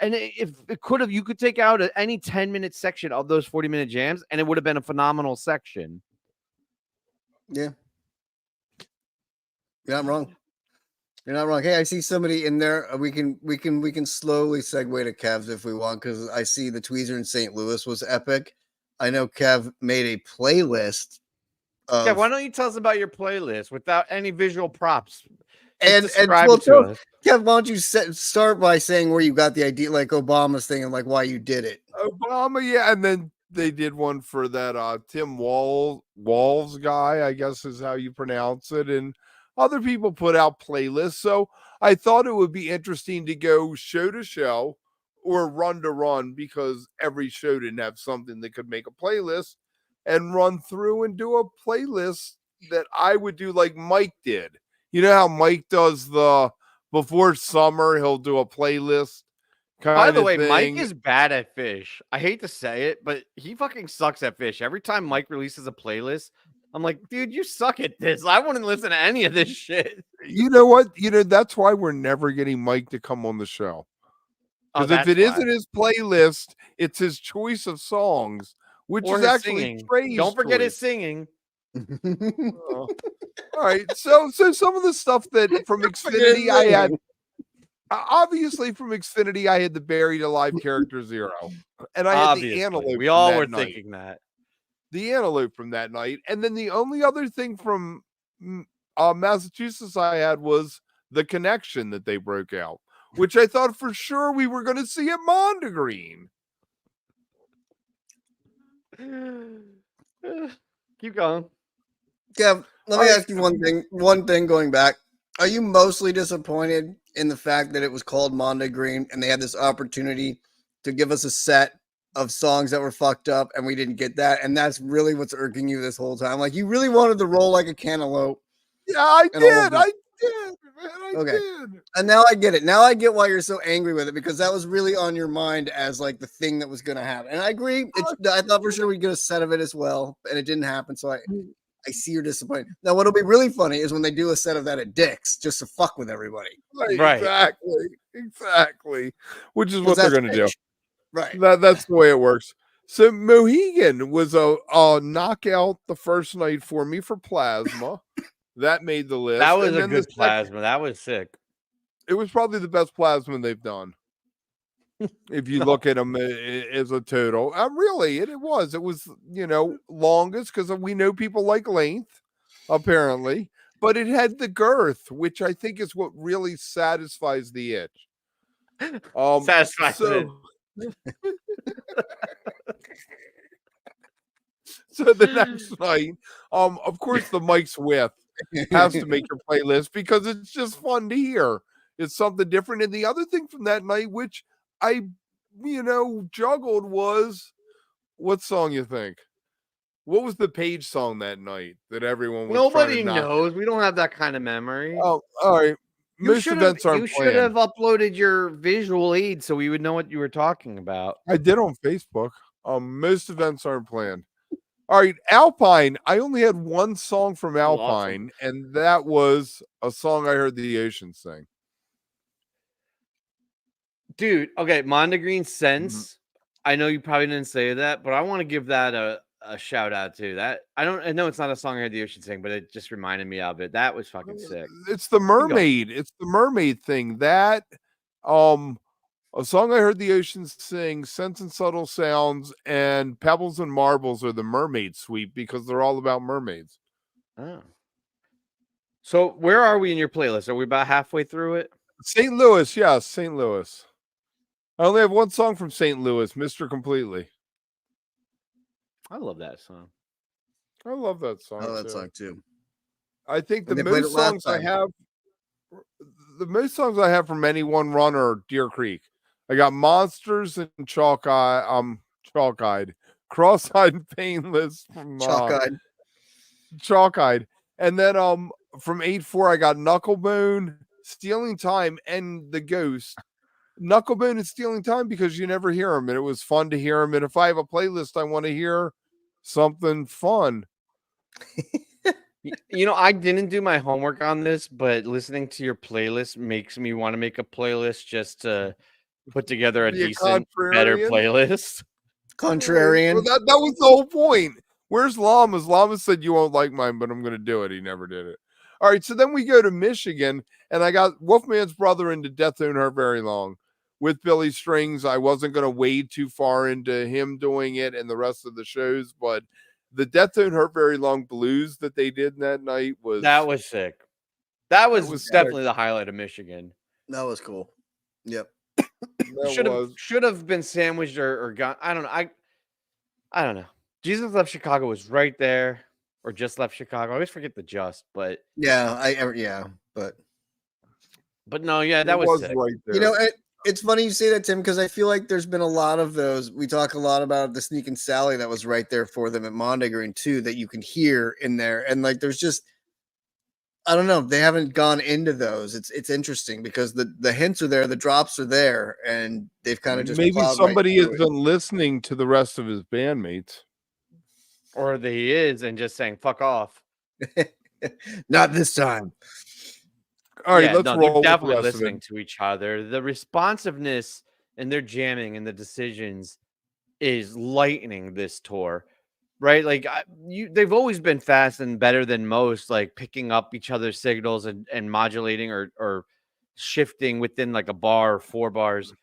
And if it could have, you could take out any 10-minute section of those 40-minute jams, and it would have been a phenomenal section. Yeah. You're not wrong. You're not wrong. Hey, I see somebody in there. We can slowly segue to Kev's if we want, because I see the Tweezer in St. Louis was epic. I know Kev made a playlist. Yeah, why don't you tell us about your playlist without any visual props? And describe well, it to us. Kev, why don't you start by saying where you got the idea, like Obama's thing, and like why you did it? Obama, yeah, and then they did one for that Tim Walls guy, I guess is how you pronounce it, and other people put out playlists. So I thought it would be interesting to go show to show or run to run, because every show didn't have something that could make a playlist, and run through and do a playlist that I would do like Mike did. You know how Mike does the before summer, he'll do a playlist. By the way, thing. Mike is bad at fish. I hate to say it, but he fucking sucks at fish. Every time Mike releases a playlist, I'm like, dude, you suck at this. I wouldn't listen to any of this shit. You know what? That's why we're never getting Mike to come on the show. Because if it isn't his playlist, it's his choice of songs, which Or is his actually singing. Trey's Don't forget his choice. singing. All right. So some of the stuff that from Xfinity I had. Obviously, from Xfinity, I had the Buried Alive Character Zero, and I had the Antelope. We all from were that night. thinking that. The Antelope from that night, and then the only other thing from Massachusetts I had was The Connection that they broke out, which I thought for sure we were going to see at Mondagreen. Keep going. Kev, let me ask you one thing. One thing going back. Are you mostly disappointed in the fact that it was called Mondagreen and they had this opportunity to give us a set of songs that were fucked up and we didn't get that? And that's really what's irking you this whole time. Like you really wanted to roll like a cantaloupe. Yeah, I and all of did. that. I did, man. I Okay. did. And now I get it. Now I get why you're so angry with it because that was really on your mind as like the thing that was going to happen. And I agree. I thought for sure we'd get a set of it as well, and it didn't happen. So I see you're disappointed. Now, what'll be really funny is when they do a set of that at Dick's just to fuck with everybody. Right. Exactly. Which is what they're going to do. Right. That's the way it works. So Mohegan was a knockout the first night for me for Plasma. That made the list. That was a good Plasma. That was sick. It was probably the best Plasma they've done. If you look at them as a total, really, it was, longest because we know people like length, apparently, but it had the girth, which I think is what really satisfies the itch. Satisfies it. So the next night, of course, the Mike's With has to make your playlist because it's just fun to hear. It's something different. And the other thing from that night, which I, juggled was, what song you think? What was the Page song that night that everyone was Nobody knows. We don't have that kind of memory. Oh, all right. Most events aren't You planned. should have uploaded your visual aid so we would know what you were talking about. I did on Facebook. Most events aren't planned. All right, Alpine. I only had one song from Alpine, and that was a song I heard the Ocean sing. Dude, okay, Mondagreen Sense. I know you probably didn't say that, but I want to give that a shout out too. That I know it's not a song I heard the Ocean sing, but it just reminded me of it. That was fucking sick. It's the mermaid. It's the mermaid thing. That a song I heard the Ocean sing, Sense and Subtle Sounds, and Pebbles and Marbles are the mermaid suite because they're all about mermaids. Oh. So where are we in your playlist? Are we about halfway through it? St. Louis, yes, St. Louis. I only have one song from St. Louis, Mr. Completely. I love that song. I love that song. I love that song too. I think the most songs I have from any one run are Deer Creek. I got Monsters and Chalk-Eyed, Cross-Eyed and Painless from Chalk-Eyed. And then from 8-4 I got Knucklebone, Stealing Time, and The Ghost. Knucklebone and Stealing Time because you never hear them, and it was fun to hear them. And if I have a playlist, I want to hear something fun. I didn't do my homework on this, but listening to your playlist makes me want to make a playlist just to put together a decent, better playlist. Contrarian. Well, that was the whole point. Where's Llamas? Llamas said you won't like mine, but I'm going to do it. He never did it. All right, so then we go to Michigan, and I got Wolfman's Brother into Death Don't Hurt Very Long with Billy Strings. I wasn't going to wade too far into him doing it and the rest of the shows, but the Death Don't Hurt Very Long blues that they did that night was sick. That was definitely the highlight of Michigan. That was cool. Yep. Should have been sandwiched or gone. I don't know. I don't know. Jesus Left Chicago was right there, or Just Left Chicago. I always forget the just, but but no, yeah, that was sick. Right there. It's funny you say that, Tim, because I feel like there's been a lot of those. We talk a lot about the Sneak and Sally that was right there for them at Mondagreen too, that you can hear in there, and like there's just, I don't know, they haven't gone into those. It's interesting because the hints are there, the drops are there, and they've kind of just maybe somebody has been listening to the rest of his bandmates, or he is and just saying "fuck off." Not this time. All right, let's roll. They're definitely listening to each other. The responsiveness and their jamming and the decisions is lightning this tour, right? Like they've always been fast and better than most, like picking up each other's signals and modulating or shifting within like a bar or 4 bars.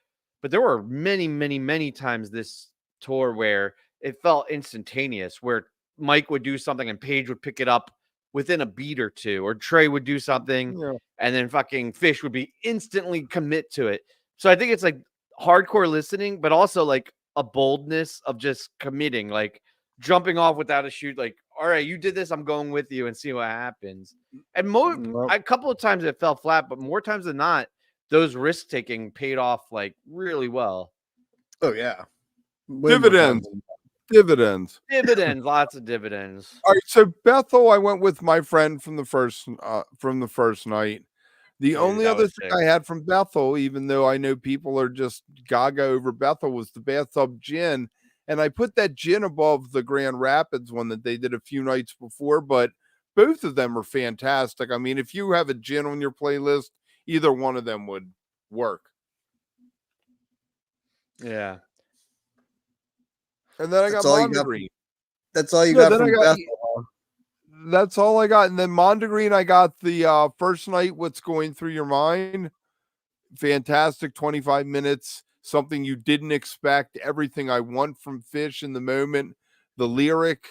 But there were many, many, many times this tour where it felt instantaneous, where Mike would do something and Paige would pick it up within a beat or two, or Trey would do something Yeah. and then fucking PHiSH would be instantly commit to it. So I think it's like hardcore listening, but also like a boldness of just committing, like jumping off without a shoot. Like, all right, you did this, I'm going with you and see what happens. And Nope. a couple of times it fell flat, but more times than not, those risk taking paid off like really well. Oh yeah. Way more Dividends. times Dividends. Dividends, lots of dividends. All right, so Bethel, I went with my friend from the first night. The Dude, only that other was thing sick. I had from Bethel, even though I know people are just gaga over Bethel, was the bathtub gin. And I put that gin above the Grand Rapids one that they did a few nights before, but both of them are fantastic. I mean, if you have a gin on your playlist, either one of them would work. Yeah. And then I That's got all you got. Mondagreen. That's all you No, got then I from got Bethel. that's all I got. And then Mondagreen, I got the first night, What's Going Through Your Mind. Fantastic 25 minutes, something you didn't expect, everything I want from PHiSH in the moment, the lyric,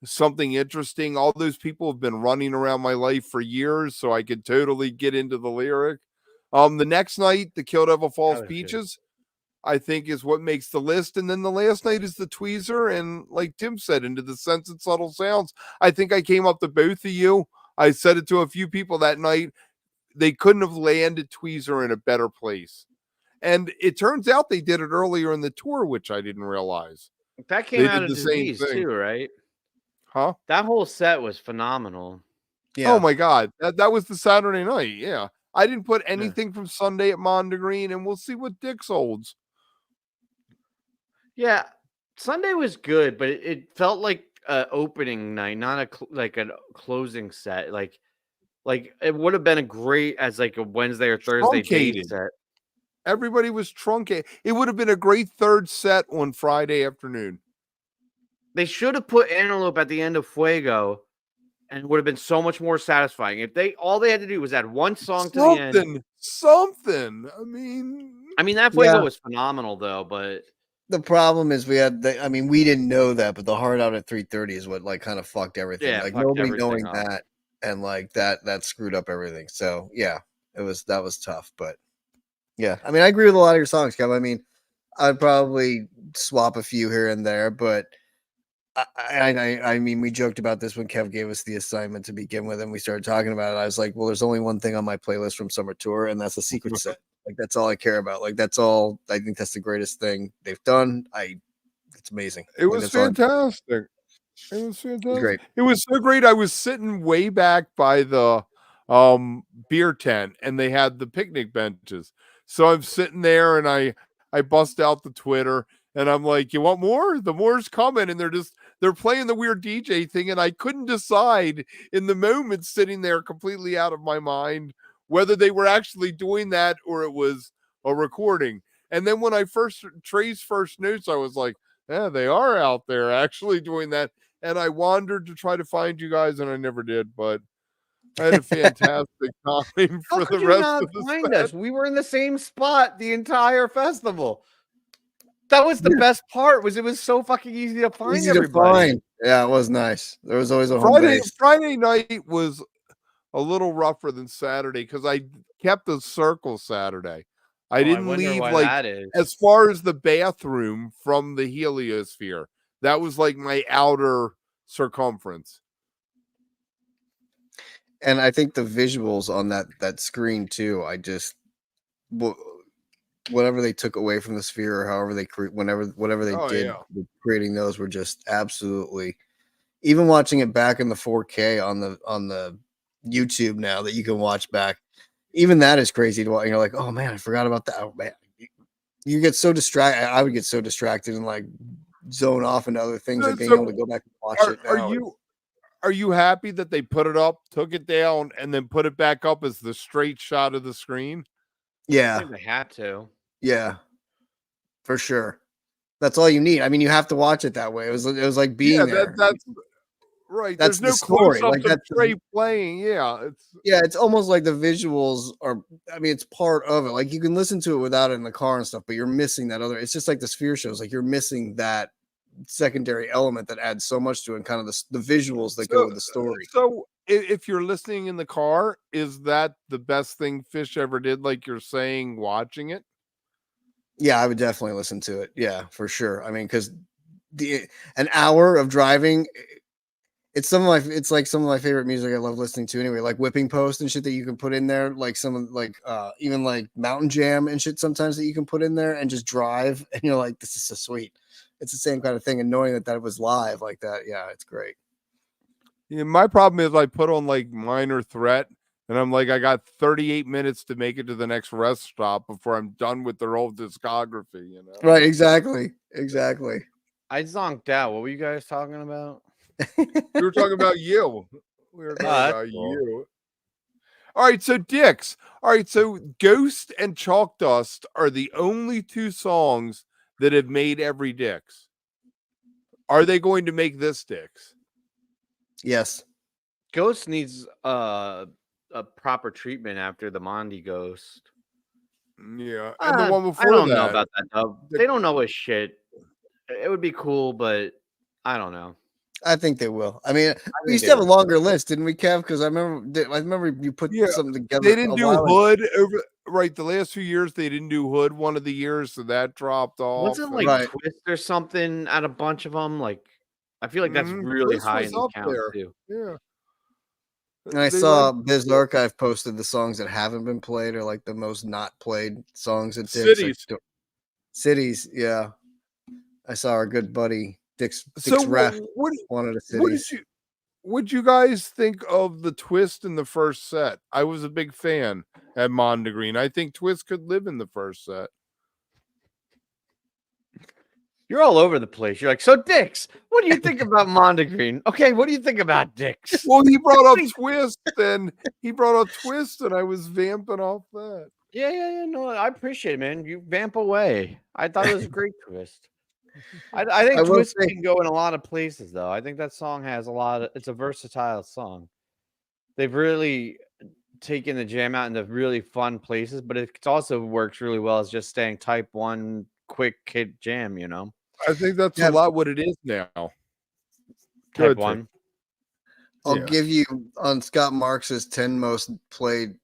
something interesting. All those people have been running around my life for years, so I could totally get into the lyric. The next night, the Kill Devil Falls was good. Peaches, I think, is what makes the list. And then the last night is the Tweezer. And like Tim said, Into the Sense and Subtle Sounds. I think I came up to both of you. I said it to a few people that night. They couldn't have landed Tweezer in a better place. And it turns out they did it earlier in the tour, which I didn't realize. That came They out did of the same Disease thing. too, right? Huh? That whole set was phenomenal. Yeah. Oh my God. That was the Saturday night. Yeah. I didn't put anything from Sunday at Mondagreen, and we'll see what Dick's holds. Yeah, Sunday was good, but it felt like a opening night, not like a closing set. Like it would have been a great as like a Wednesday or Thursday day Truncated. set. Everybody was truncated. It would have been a great third set on Friday afternoon. They should have put Antelope at the end of Fuego, and it would have been so much more satisfying. If all they had to do was add one song to the end. Something. I mean, that Fuego was phenomenal though, but the problem is we didn't know that, but the hard out at 3:30 is what like kind of fucked everything. Yeah, like fucked nobody everything knowing up. that and like that screwed up everything. So yeah, that was tough. But yeah, I mean, I agree with a lot of your songs, Kev. I mean, I'd probably swap a few here and there, but I mean, we joked about this when Kev gave us the assignment to begin with, and we started talking about it. I was like, well, there's only one thing on my playlist from Summer Tour, and that's the secret set. Like, that's all I care about. Like, that's all. I think that's the greatest thing they've done. It's amazing. It was fantastic. It was fantastic. Great. It was so great. I was sitting way back by the beer tent, and they had the picnic benches. So I'm sitting there, and I bust out the Twitter, and I'm like, "You want more? The more's coming!" And they're playing the weird DJ thing, and I couldn't decide in the moment, sitting there completely out of my mind, whether they were actually doing that or it was a recording. And then when Trey's first notes, I was like, yeah, they are out there actually doing that. And I wandered to try to find you guys, and I never did, but I had a fantastic time how for could the you rest not of the find set. us? We were in the same spot the entire festival. That was the best part. Was it was so fucking easy to find everybody. Yeah, it was nice. There was always a home Friday base. Friday night was a little rougher than Saturday because I kept a circle Saturday. I didn't leave why like that is. as far as the bathroom from the heliosphere. That was like my outer circumference. And I think the visuals on that screen too. Whatever they took away from the sphere, or however they whatever they did with creating those, were just absolutely. Even watching it back in the 4K on the YouTube now that you can watch back, even that is crazy to watch. You're like, oh man, I forgot about that. Oh, man. You get so distracted. I would get so distracted and like zone off into other things, and being able to go back and watch it now. Are you happy that they put it up, took it down, and then put it back up as the straight shot of the screen? Yeah, I think they had to. Yeah, for sure. That's all you need. I mean, you have to watch it that way. It was like being there. That's right. That's There's no story. close-ups of Trey playing. Yeah, it's almost like the visuals are. I mean, it's part of it. Like you can listen to it without it in the car and stuff, but you're missing that other. It's just like the Sphere shows. Like you're missing that secondary element that adds so much to it, and kind of the visuals that go with the story. So if you're listening in the car, is that the best thing Fish ever did? Like you're saying, watching it. Yeah, I would definitely listen to it. Yeah, for sure. I mean, because an hour of driving, it's like some of my favorite music I love listening to anyway, like Whipping Post and shit that you can put in there, like some of like even like Mountain Jam and shit sometimes that you can put in there and just drive, and you're like, this is so sweet. It's the same kind of thing, and knowing that it was live like that, yeah, it's great. Yeah, my problem is I put on like Minor Threat, and I'm like, I got 38 minutes to make it to the next rest stop before I'm done with their whole discography. You know, Right? Exactly. I zonked out. What were you guys talking about? we were talking about you. We were Oh, talking that's about cool. you. All right, so Dicks. All right, so Ghost and Chalk Dust are the only two songs that have made every Dicks. Are they going to make this Dicks? Yes. Ghost needs a proper treatment after the Mondi Ghost. Yeah, and the one I before don't that. know about that though. They don't know his shit. It would be cool, but I don't know. I think they will. I mean, we think used they to have a will. longer list, didn't we, Kev? Because I remember you put Yeah, something together. They didn't a do while ago. Hood over right. The last few years they didn't do Hood one of the years, so that dropped off. Wasn't like Right. Twist or something at a bunch of them? Like, I feel like that's really Twist high was in the up count there. too. Yeah. And I They saw like Biz Archive posted the songs that haven't been played or like the most not played songs at Dick's. Cities. Cities, yeah. I saw our good buddy Dick's So Raff what wanted a what did Cities. you guys think of the twist in the first set? I was a big fan at Mondagreen. I think Twist could live in the first set. You're all over the place. You're like, so Dix, what do you think about Mondagreen? Okay, what do you think about Dix? Well, he brought up Twist, and I was vamping off that. Yeah. No, I appreciate it, man. You vamp away. I thought it was a great twist. I think Twist can go in a lot of places, though. I think that song has it's a versatile song. They've really taken the jam out into really fun places, but it also works really well as just staying type 1 quick hit jam, you know? I think that's a lot what it is now. Type 1. I'll give you on Scott Marx's 10 most played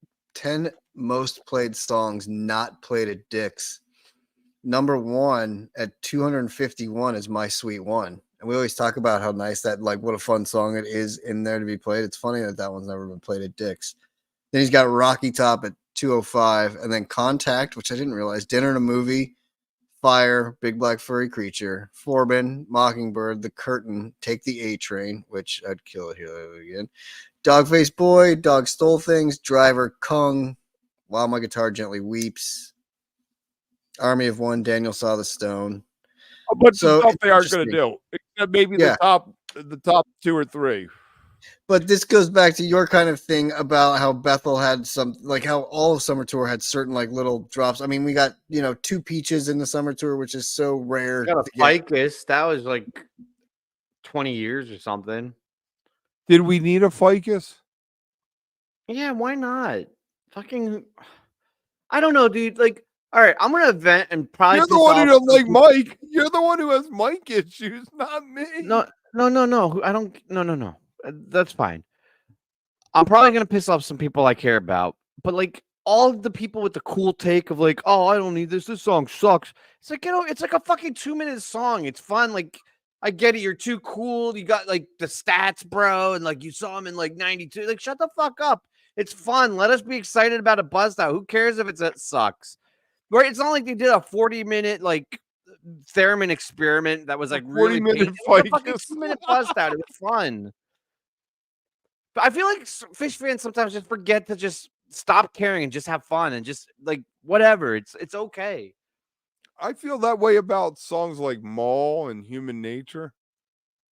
songs not played at Dick's. Number 1 at 251 is My Sweet One. And we always talk about how nice that, like, what a fun song it is in there to be played. It's funny that one's never been played at Dick's. Then he's got Rocky Top at 205, and then Contact, which I didn't realize, Dinner and a Movie, Fire, Big Black Furry Creature, Forbin, Mockingbird, The Curtain, Take the A Train, which I'd kill it here again, Dogface Boy, Dog Stole Things, Driver, Kung, While My Guitar Gently Weeps, Army of One, Daniel Saw the Stone. A bunch of stuff they aren't going to do, except maybe the top 2 or 3. But this goes back to your kind of thing about how Bethel had some, like how all of Summer Tour had certain like little drops. I mean, we got, 2 Peaches in the Summer Tour, which is so rare. Got a Ficus. That was like 20 years or something. Did we need a Ficus? Yeah, why not? Fucking, I don't know, dude. Like, all right, I'm gonna vent and probably. You're the one who doesn't like Mike. You're the one who has mic issues, not me. No. I don't. No. That's fine. I'm probably gonna piss off some people I care about, but like all of the people with the cool take of like, oh, I don't need this. This song sucks. It's like, it's like a fucking 2-minute song. It's fun. Like, I get it. You're too cool. You got like the stats, bro, and like you saw him in like '92. Like, shut the fuck up. It's fun. Let us be excited about a bust out. Who cares if it sucks? Right? It's not like they did a 40-minute like theremin experiment that was like really 40-minute fucking 2-minute bust out. It was fun. But I feel like Fish fans sometimes just forget to just stop caring and just have fun and just like whatever. It's okay. I feel that way about songs like Mall and Human Nature.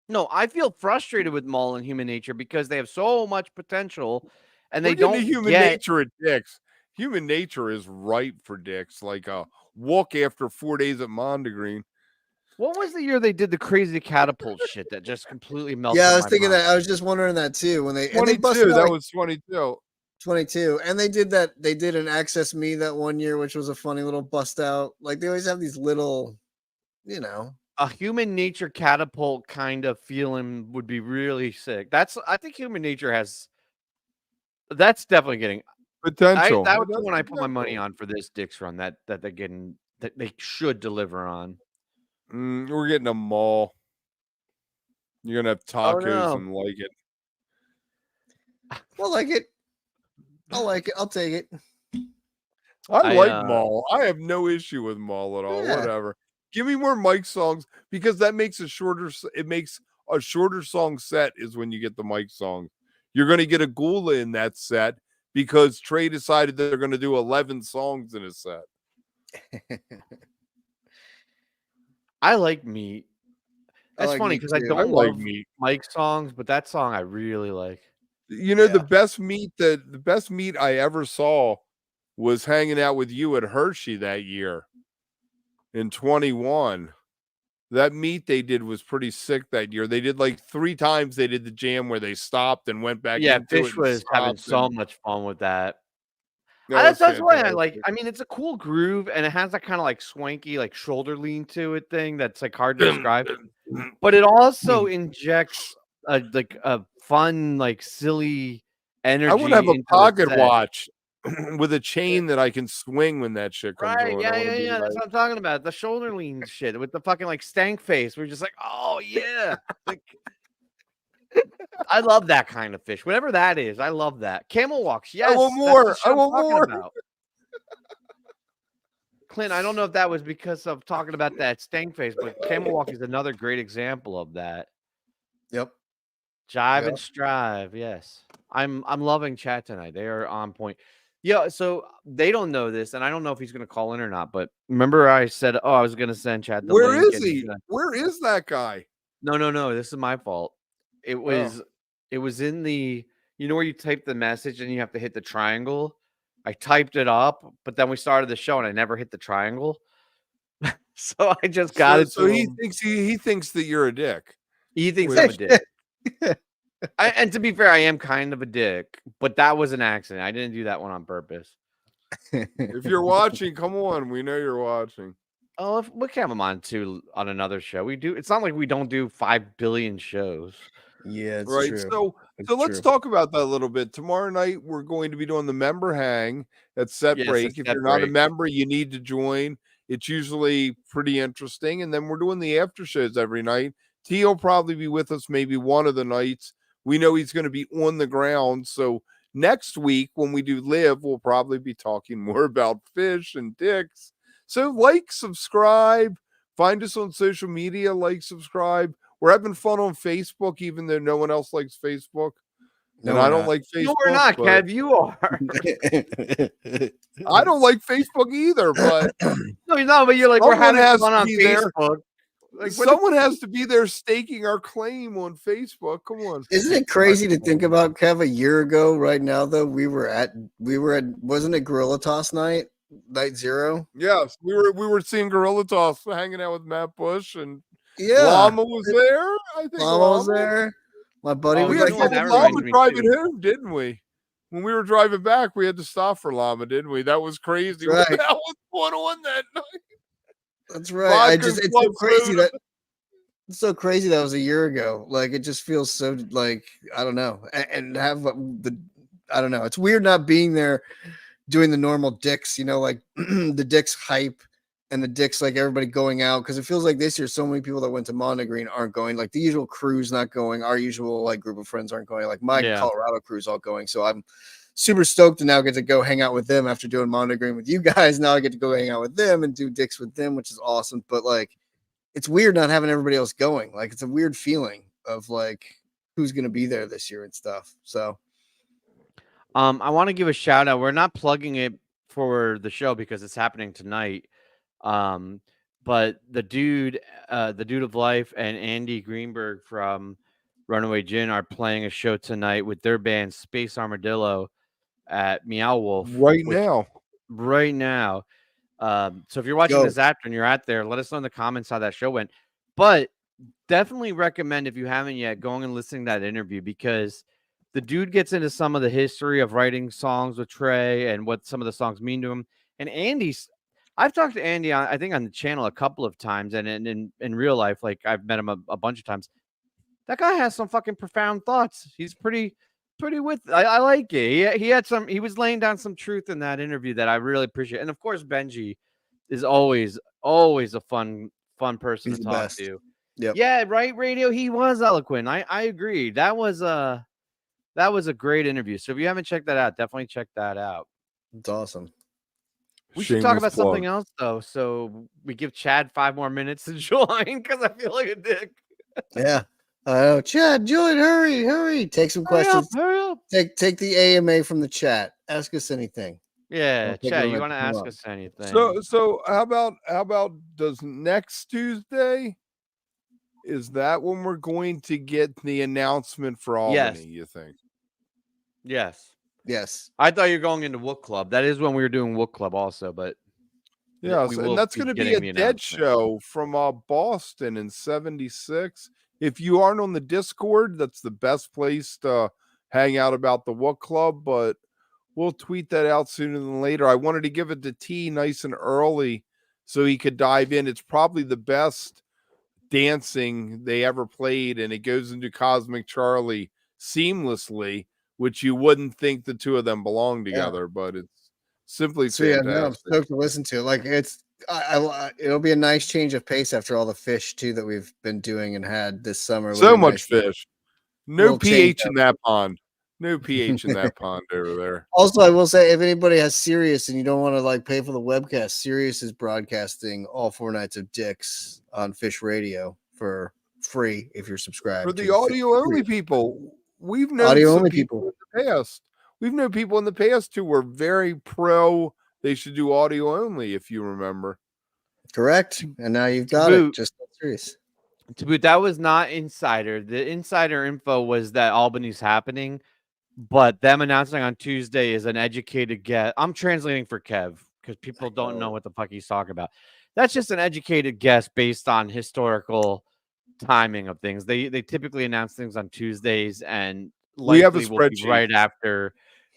No, I feel frustrated with Mall and Human Nature because they have so much potential and they don't Human Nature at Dick's. Human Nature is ripe for Dick's, like a wook after 4 days at Mondagreen. What was the year they did the crazy catapult shit that just completely melted? Yeah, I was thinking that. I was just wondering that too. When they 22, that was 22. 22, and they did that. They did an Access Me that one year, which was a funny little bust out. Like they always have these little, a Human Nature catapult kind of feeling would be really sick. I think Human Nature has That's definitely getting. Potential. That was the That's one I put my money potential. on for this Dick's run. That they're getting that they should deliver on. We're getting a mall. You're gonna have Oh tacos no! and like it. I'll like it. I'll like it. I'll take it. I like mall. I have no issue with mall at all. Yeah. Whatever. Give me more Mike songs because that makes a shorter. It makes a shorter song set is when you get the Mike songs. You're going to get a Gula in that set because Trey decided that they're going to do 11 songs in a set. I like Meat. I That's like funny Meat because I too. don't I like love Meat. Mike songs, but that song I really like. You know, Yeah. the best meat I ever saw was hanging out with you at Hershey that year in 21. That meet they did was pretty sick that year. They did like 3 times they did the jam where they stopped and went back Yeah, into it PHiSH and was having stopped, so and much fun with that. that was That's why I fantastic. mean, it's a cool groove and it has that kind of like swanky, like shoulder lean to it thing that's like hard to describe. But it also injects like a fun, like silly energy I wanna have a into the pocket set. watch with a chain that I can swing when that shit comes Right, on. I yeah, wanna yeah, be yeah. That's like what I'm talking about. The shoulder lean shit with the fucking like stank face. We're just like, oh yeah. Like I love that kind of fish. Whatever that is, I love that. Camel walks, I want yes, that's the more. shit I I'm want talking more. about. Clint, I don't know if that was because of talking about that stank face, but camel walk is another great example of that. Yep. Jive Yep. and strive, yes. I'm loving chat tonight. They are on point. Yeah, so they don't know this, and I don't know if he's gonna call in or not. But remember, I said, "Oh, I was gonna send Chad the Where link," is and he's he? gonna. Where is that guy? No. This is my fault. It Oh. was, it was in the, you know, where you type the message and you have to hit the triangle. I typed it up, but then we started the show and I never hit the triangle, so I just got it So to he him. thinks that you're a dick. He thinks Which I'm a dick. And to be fair, I am kind of a dick, but that was an accident. I didn't do that one on purpose. if you're watching, come on. We know you're watching. Oh, if we can have him on too on another show. We do. It's not like we don't do 5 billion shows. Yeah, it's Right. true. So It's let's true. talk about that a little bit. Tomorrow night we're going to be doing the member hang at Set Yes, Break. it's If Set you're not a Break. member, you need to join. It's usually pretty interesting. And then we're doing the after shows every night. T will probably be with us maybe one of the nights. We know he's going to be on the ground. So next week when we do live, we'll probably be talking more about fish and dicks. So like, subscribe, find us on social media, like, subscribe. We're having fun on Facebook, even though no one else likes Facebook. No, And we're I don't not. like Facebook. No, we're not, but Kev. You are. I don't like Facebook either, but No, you're not. But you're like, we're someone having has fun to on be there. Facebook. Like, Someone has to be there staking our claim on Facebook. Come on. Isn't it crazy to think about, Kev? A year ago, right now, though, we were at wasn't it Gorilla Toss night 0? Yes, we were seeing Gorilla Toss hanging out with Matt Bush, and Yeah, Llama was there. I think Llama was there. My buddy Oh, was We you had know like, what? fun That with reminds Llama me, driving too. home, didn't we? When we were driving back, we had to stop for Llama, didn't we? That was crazy. That's What the right. hell was going on that night? That's right. Vodka It's club so crazy soda. it's so crazy that was a year ago. Like, it just feels so, like, I don't know, and have I don't know. It's weird not being there doing the normal dicks, you know, like the dicks hype and the dicks, like everybody going out, because it feels like this year so many people that went to Mondagreen aren't going. Like the usual crew's not going. Our usual like group of friends aren't going. Like my Yeah. Colorado crew's all going. So I'm super stoked to now get to go hang out with them after doing Mondagreen with you guys. Now I get to go hang out with them and do dicks with them, which is awesome. But like, it's weird not having everybody else going. Like, it's a weird feeling of like who's going to be there this year and stuff. So I want to give a shout out. We're not plugging it for the show because it's happening tonight. But the dude of life and Andy Greenberg from Runaway Gin are playing a show tonight with their band Space Armadillo at Meow Wolf Right now. Right now. So if you're watching Yo. this after and you're out there, let us know in the comments how that show went. But definitely recommend, if you haven't yet, going and listening to that interview, because the dude gets into some of the history of writing songs with Trey and what some of the songs mean to him. And I've talked to Andy, I think, on the channel a couple of times, and in real life, like I've met him a bunch of times. That guy has some fucking profound thoughts. He's pretty pretty with. I like it. He had some. He was laying down some truth in that interview that I really appreciate. And of course, Benji is always a fun person He's to the talk best. to. Yep. Yeah, right. Radio. He was eloquent. I agree. That was a great interview. So if you haven't checked that out, definitely check that out. It's awesome. We should talk Shameless about plug. something else though. So we give Chad 5 more minutes to join because I feel like a dick. Yeah. Chad, join, hurry. Take some questions. Hurry up. Take the AMA from the chat. Ask us anything. Yeah, I'll take Chad, a you minute want to to come ask up. us anything? So how about does next Tuesday, is that when we're going to get the announcement for Albany, you think? Yes. Yes. I thought you were going into Wook Club. That is when we were doing Wook Club also, but Yes, we and will that's be going to be getting a the dead announcement. show from Boston in 76. If you aren't on the Discord, that's the best place to hang out about the Wook Club, but we'll tweet that out sooner than later. I wanted to give it to T nice and early so he could dive in. It's probably the best dancing they ever played, and it goes into Cosmic Charlie seamlessly, which you wouldn't think the two of them belong together, but it's simply So yeah, fantastic. no, I'm stoked to listen to. Like it'll be a nice change of pace after all the fish too that we've been doing and had this summer. So much fish. No Little change pH in that pond. No pH in that pond over there. Also, I will say, if anybody has Sirius and you don't want to like pay for the webcast, Sirius is broadcasting all 4 nights of Dicks on Fish Radio for free if you're subscribed. For the to audio only Fish. people, we've known Audio some only people people. in the past. We've known people in the past who were very pro. They should do audio only, if you remember. Correct. And now you've got it. Just Sirius. To boot, that was not insider. The insider info was that Albany's happening, but them announcing on Tuesday is an educated guess. I'm translating for Kev because people don't know what the fuck he's talking about. That's just an educated guess based on historical timing of things. They typically announce things on Tuesdays, and we have a likely will be spreadsheet right after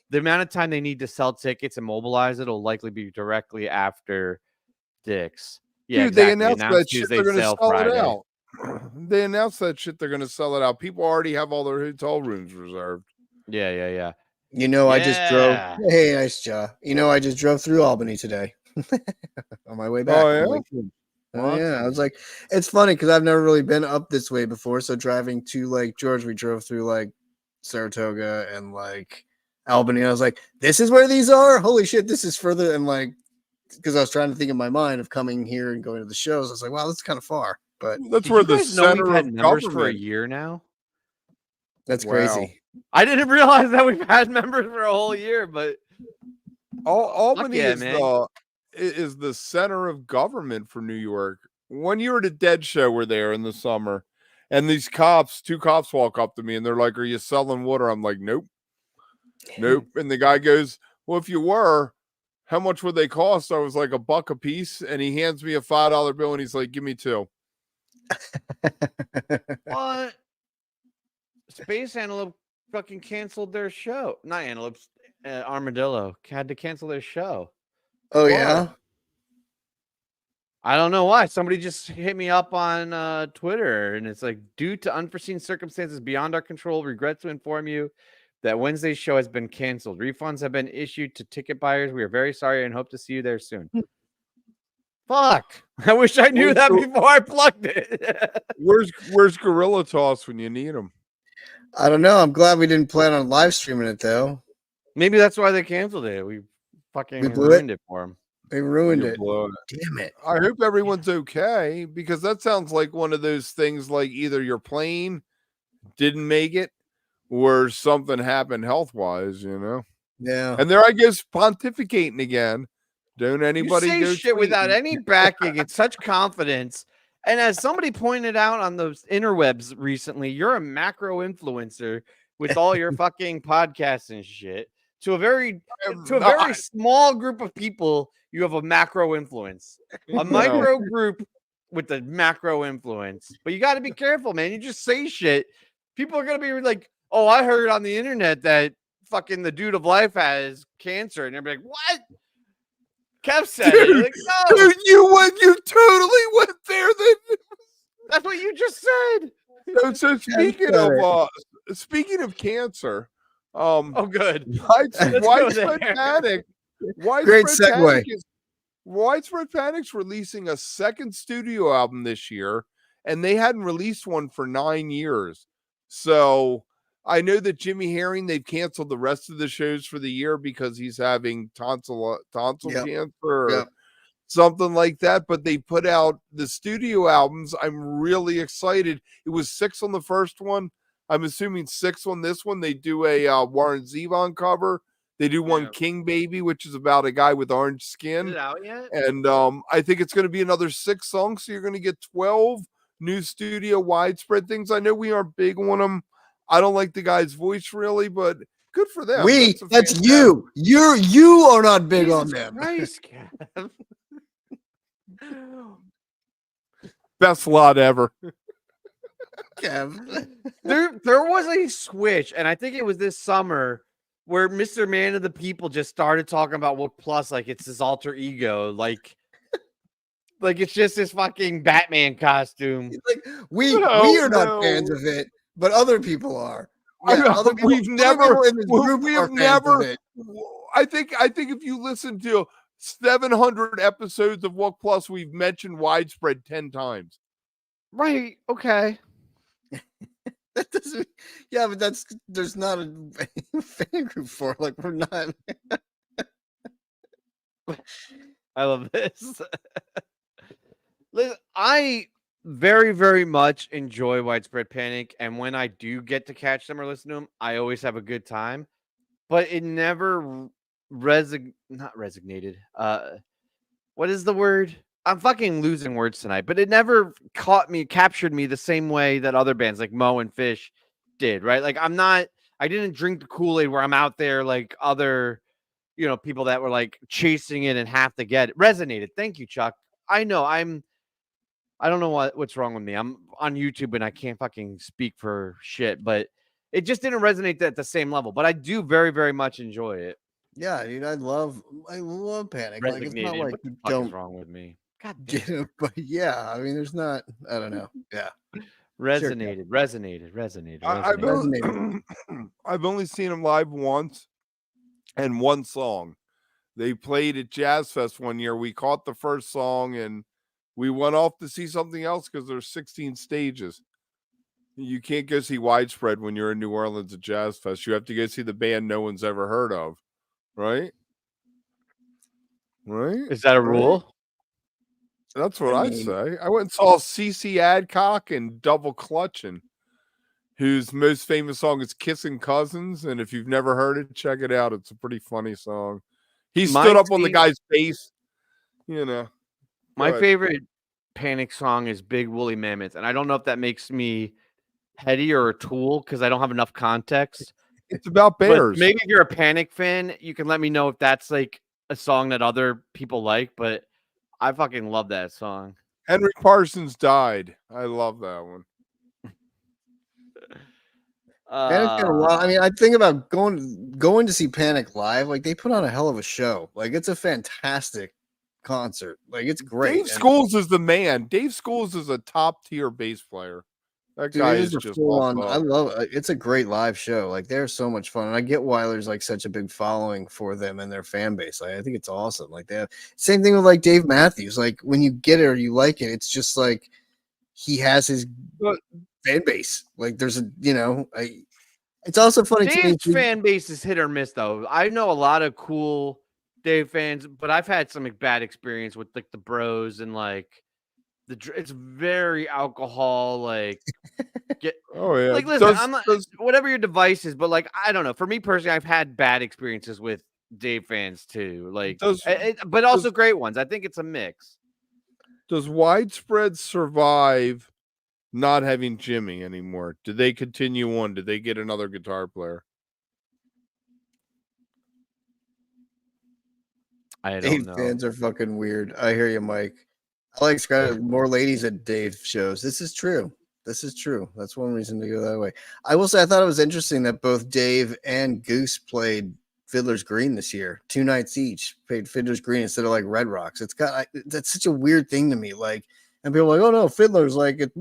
the amount of time they need to sell tickets and mobilize it. Will likely be directly after Dick's. Yeah, dude, exactly. they announced that shit. They're going to sell Friday. it out. They announced that shit. They're going to sell it out. People already have all their hotel rooms reserved. Yeah. You know, I just drove. Hey, nice job. You know, I just drove through Albany today on my way back. Oh yeah, I was like, it's funny because I've never really been up this way before. So driving to Lake George, we drove through like Saratoga and like Albany. I was like, this is where these are. Holy shit, this is further. And like, because I was trying to think in my mind of coming here and going to the shows. I was like, wow, that's kind of far. But that's where the center we've had of members government for a year now. That's crazy. I didn't realize that we've had members for a whole year, but Albany is the center of government for New York. When you were at a Dead show, we're there in the summer, and these two cops walk up to me and they're like, "Are you selling water?" I'm like, "Nope." And the guy goes, "Well, if you were, how much would they cost?" I was like, $1 a piece, and he hands me a $5 bill and he's like, "Give me 2." What? Space Antelope fucking canceled their show. Not Antelopes, Armadillo had to cancel their show. Oh, yeah? I don't know why. Somebody just hit me up on Twitter, and it's like, due to unforeseen circumstances beyond our control, regret to inform you that Wednesday's show has been canceled. Refunds have been issued to ticket buyers. We are very sorry and hope to see you there soon. Fuck. I wish I knew that before I plugged it. Where's Gorilla Toss when you need them? I don't know. I'm glad we didn't plan on live streaming it, though. Maybe that's why they canceled it. We fucking ruined it for them. They ruined it. Damn it. I hope everyone's okay, because that sounds like one of those things like either your plane didn't make it or something happened health-wise, you know? Yeah. And there I go pontificating again. Don't anybody you say go shit without any backing and such confidence. And as somebody pointed out on those interwebs recently, you're a macro influencer with all your fucking podcasts and shit. To a very small group of people, you have a macro influence. A micro group with the macro influence. But you got to be careful, man. You just say shit. People are going to be like, "Oh, I heard on the internet that fucking the dude of life has cancer." And they're like, "What?" Kev said it. Like, no. Dude, you totally went there. That's what you just said. So speaking of cancer, Oh, good. Widespread, Let's go widespread there. panic. Great Widespread segue. Widespread Panic's releasing a second studio album this year, and they hadn't released one for 9 years. So I know that Jimmy Herring, they've canceled the rest of the shows for the year because he's having tonsil Yep. cancer or Yep. something like that. But they put out the studio albums. I'm really excited. It was 6 on the first one. I'm assuming 6 on this one. They do a Warren Zevon cover. They do one King Baby, which is about a guy with orange skin. Is it out yet? And I think it's going to be another 6 songs. So you're going to get 12 new studio widespread things. I know we aren't big on them. I don't like the guy's voice really, but good for them. That's you. You are not big on them. Christ, Kev. Best lot ever. Kev. There was a switch, and I think it was this summer where Mr. Man of the People just started talking about Wook Plus like it's his alter ego, like it's just his fucking Batman costume. Like we are not fans of it, but other people are. Yeah, other people, we've never in this group we are have fans never of it. I think if you listen to 700 episodes of Wook Plus, we've mentioned widespread 10 times. Right, okay. That doesn't. Yeah, but there's not a fan group for it. Like we're not. I love this. Listen, I very, very much enjoy Widespread Panic, and when I do get to catch them or listen to them, I always have a good time. But it never not resignated. What is the word? I'm fucking losing words tonight, but it never captured me the same way that other bands like Mo and PHiSH did, right? Like I didn't drink the Kool-Aid where I'm out there like other, people that were like chasing it and have to get it. Resonated. Thank you, Chuck. I know I don't know what's wrong with me. I'm on YouTube and I can't fucking speak for shit, but it just didn't resonate at the same level. But I do very, very much enjoy it. Yeah, dude, I love Panic. Resignated. Like it's not like what the you fuck don't is wrong with me? God damn. get it, but yeah, I mean, there's not. I don't know. Yeah, Resonated. I've only seen them live once, and one song. They played at Jazz Fest one year. We caught the first song, and we went off to see something else because there's 16 stages. You can't go see widespread when you're in New Orleans at Jazz Fest. You have to go see the band no one's ever heard of, right? Right? Is that a rule? That's what I'd say. I went and saw CC Adcock and Double Clutchin', whose most famous song is Kissing Cousins. And if you've never heard it, check it out. It's a pretty funny song. He stood up on the guy's face, My favorite Panic song is Big Woolly Mammoth. And I don't know if that makes me heady or a tool because I don't have enough context. It's about bears. But maybe if you're a Panic fan, you can let me know if that's like a song that other people like, but I fucking love that song. Henry Parsons died. I love that one. Panic's got a lot. I mean, I think about going to see Panic live. Like they put on a hell of a show. Like it's a fantastic concert. Like it's great. Dave Schools is the man. Dave Schools is a top tier bass player. That guy is just full on. I love it. It's a great live show. Like they're so much fun, and I get why there's like such a big following for them and their fan base. Like I think it's awesome. Like they have same thing with like Dave Matthews. Like when you get it or you like it, it's just like he has his fan base. Like there's it's also funny. Dave's fan base is hit or miss though. I know a lot of cool Dave fans, but I've had some like bad experience with like the Bros and like. It's very alcohol like like listen, I'm not whatever your device is, but like I don't know, for me personally I've had bad experiences with Dave fans too, like but also great ones. I think it's a mix. Does widespread survive not having Jimmy anymore? Do they continue on? Did they get another guitar player? I don't Dave know. Fans are fucking weird. I hear you, Mike. I like more ladies at Dave shows. This is true. That's one reason to go that way. I will say I thought it was interesting that both Dave and Goose played Fiddler's Green this year. 2 nights each. Played Fiddler's Green instead of like Red Rocks. That's such a weird thing to me. Like, and people are like, oh no, Fiddler's like it.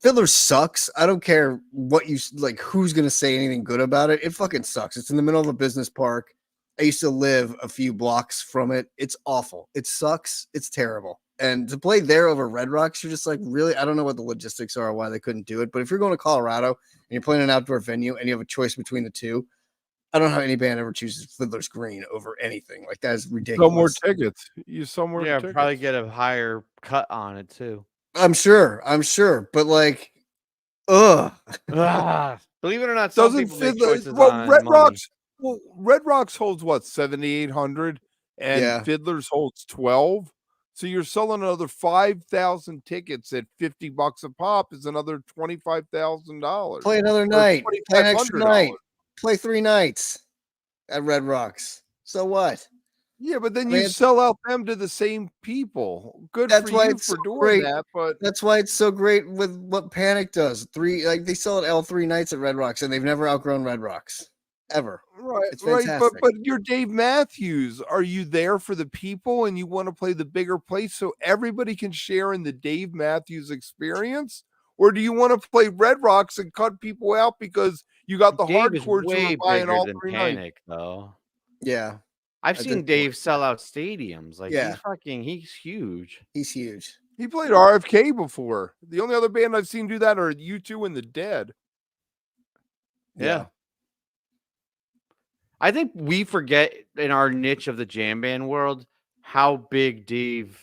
Fiddler sucks. I don't care what you like. Who's gonna say anything good about it? It fucking sucks. It's in the middle of a business park. I used to live a few blocks from it. It's awful. It sucks. It's terrible. And to play there over Red Rocks, you're just like, really? I don't know what the logistics are or why they couldn't do it. But if you're going to Colorado and you're playing an outdoor venue and you have a choice between the two, I don't know how any band ever chooses Fiddler's Green over anything. Like, that is ridiculous. Sell more tickets. You sell more tickets. Probably get a higher cut on it too. I'm sure. But like, ugh. Believe it or not, some Doesn't people make Fiddler, choices well, on Red money. Rocks, well, Red Rocks holds what, 7,800, and Yeah. Fiddler's holds 12. So you're selling another 5,000 tickets at $50 a pop is another $25,000. Play another night. Play an extra night. Play 3 nights at Red Rocks. So what? Yeah, but then I mean, you sell out them to the same people. Good That's for why you it's for so doing great. that, but That's why it's so great with what Panic does. They sell it all 3 nights at Red Rocks, and they've never outgrown Red Rocks ever. right, It's right. fantastic. But you're Dave Matthews. Are you there for the people and you want to play the bigger place so everybody can share in the Dave Matthews experience? Or do you want to play Red Rocks and cut people out because you got the Dave is hardcores who way are buying bigger all than 3 nights? Panic, though. Yeah, I've I seen did- Dave sell out stadiums. Like Yeah. he's huge. he's huge. He played RFK before. The only other band I've seen do that are U2 and the Dead. Yeah. I think we forget in our niche of the jam band world how big Dave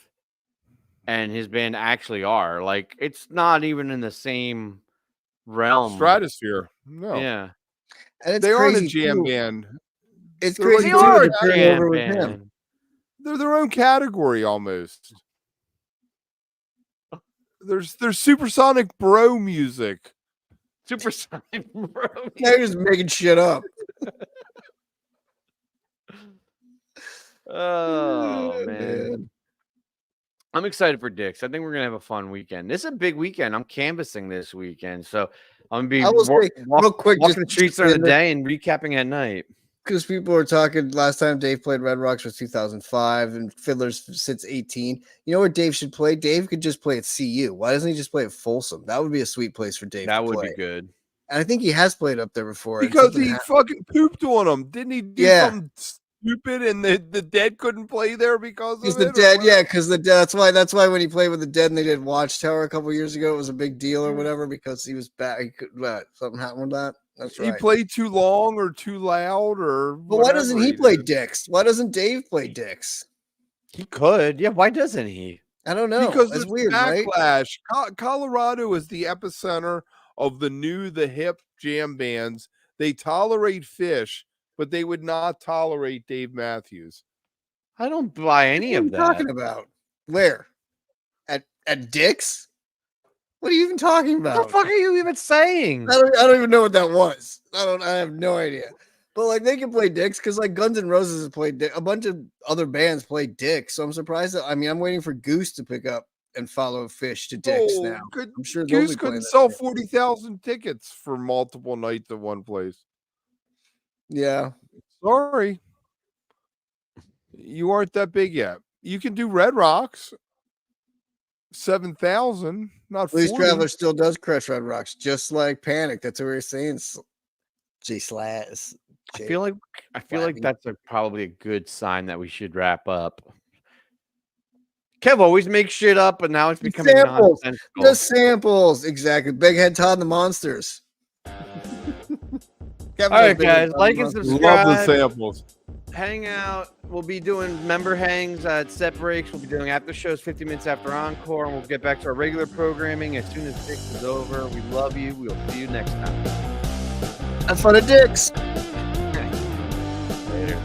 and his band actually are. Like, it's not even in the same realm. Stratosphere. No. Yeah. And it's They are a crazy jam too. band. It's They're crazy like- They too are to a bring jam over with him. band. They're their own category almost. There's supersonic bro music. Supersonic, bro. Now you're just making shit up. Oh, man. I'm excited for Dick's. I think we're gonna have a fun weekend. This is a big weekend. I'm canvassing this weekend, so I'm gonna be I will say, real quick, walking the just streets during the day and recapping at night. because people were talking last time Dave played Red Rocks was 2005 and Fiddler's since 18. You know where Dave should play? Dave could just play at CU. Why doesn't he just play at Folsom? That would be a sweet place for Dave That to would play. be good. And I think he has played up there before. and Because something he happened. fucking pooped on them. Didn't he do Yeah. something stupid and the Dead couldn't play there because Because of the it? or Dead, what? yeah, because the Dead. That's why when he played with the Dead and they did Watchtower a couple years ago, it was a big deal or whatever because he was back. He could, something happened with that. That's He right. played too long or too loud or But why doesn't he whatever play did. Dicks? Why doesn't Dave play Dicks? He could. Yeah, why doesn't he? I don't know. Because That's there's weird, right? backlash. Colorado is the epicenter of the hip jam bands. They tolerate PHiSH, but they would not tolerate Dave Matthews. I don't buy any What are of you that. talking about? Where? At Dick's? What are you even talking What about? the fuck are you even saying? I don't even know what that was. I have no idea. But like they can play Dick's because like Guns N' Roses has played a bunch of other bands play Dick's. So I'm surprised that I'm waiting for Goose to pick up and follow PHiSH to Dick's now. I'm sure they'll Goose be playing couldn't that sell shit. 40,000 tickets for multiple nights at one place. Yeah. Sorry. You aren't that big yet. You can do Red Rocks. 7,000, not Police 40. Traveler still does crush Red Rocks, just like Panic. That's what we were saying. G Slash. I feel like that's probably a good sign that we should wrap up. Kev always makes shit up, but now it's becoming Samples. nonsensical. Just samples. Exactly. Big Head Todd and the Monsters. All right, guys, like and Love the subscribe. samples. Hang out. We'll be doing member hangs at set breaks. We'll be doing after shows 50 minutes after encore, and we'll get back to our regular programming as soon as Dick's is over. We love you. We'll see you next time. Have fun at Dick's. Later.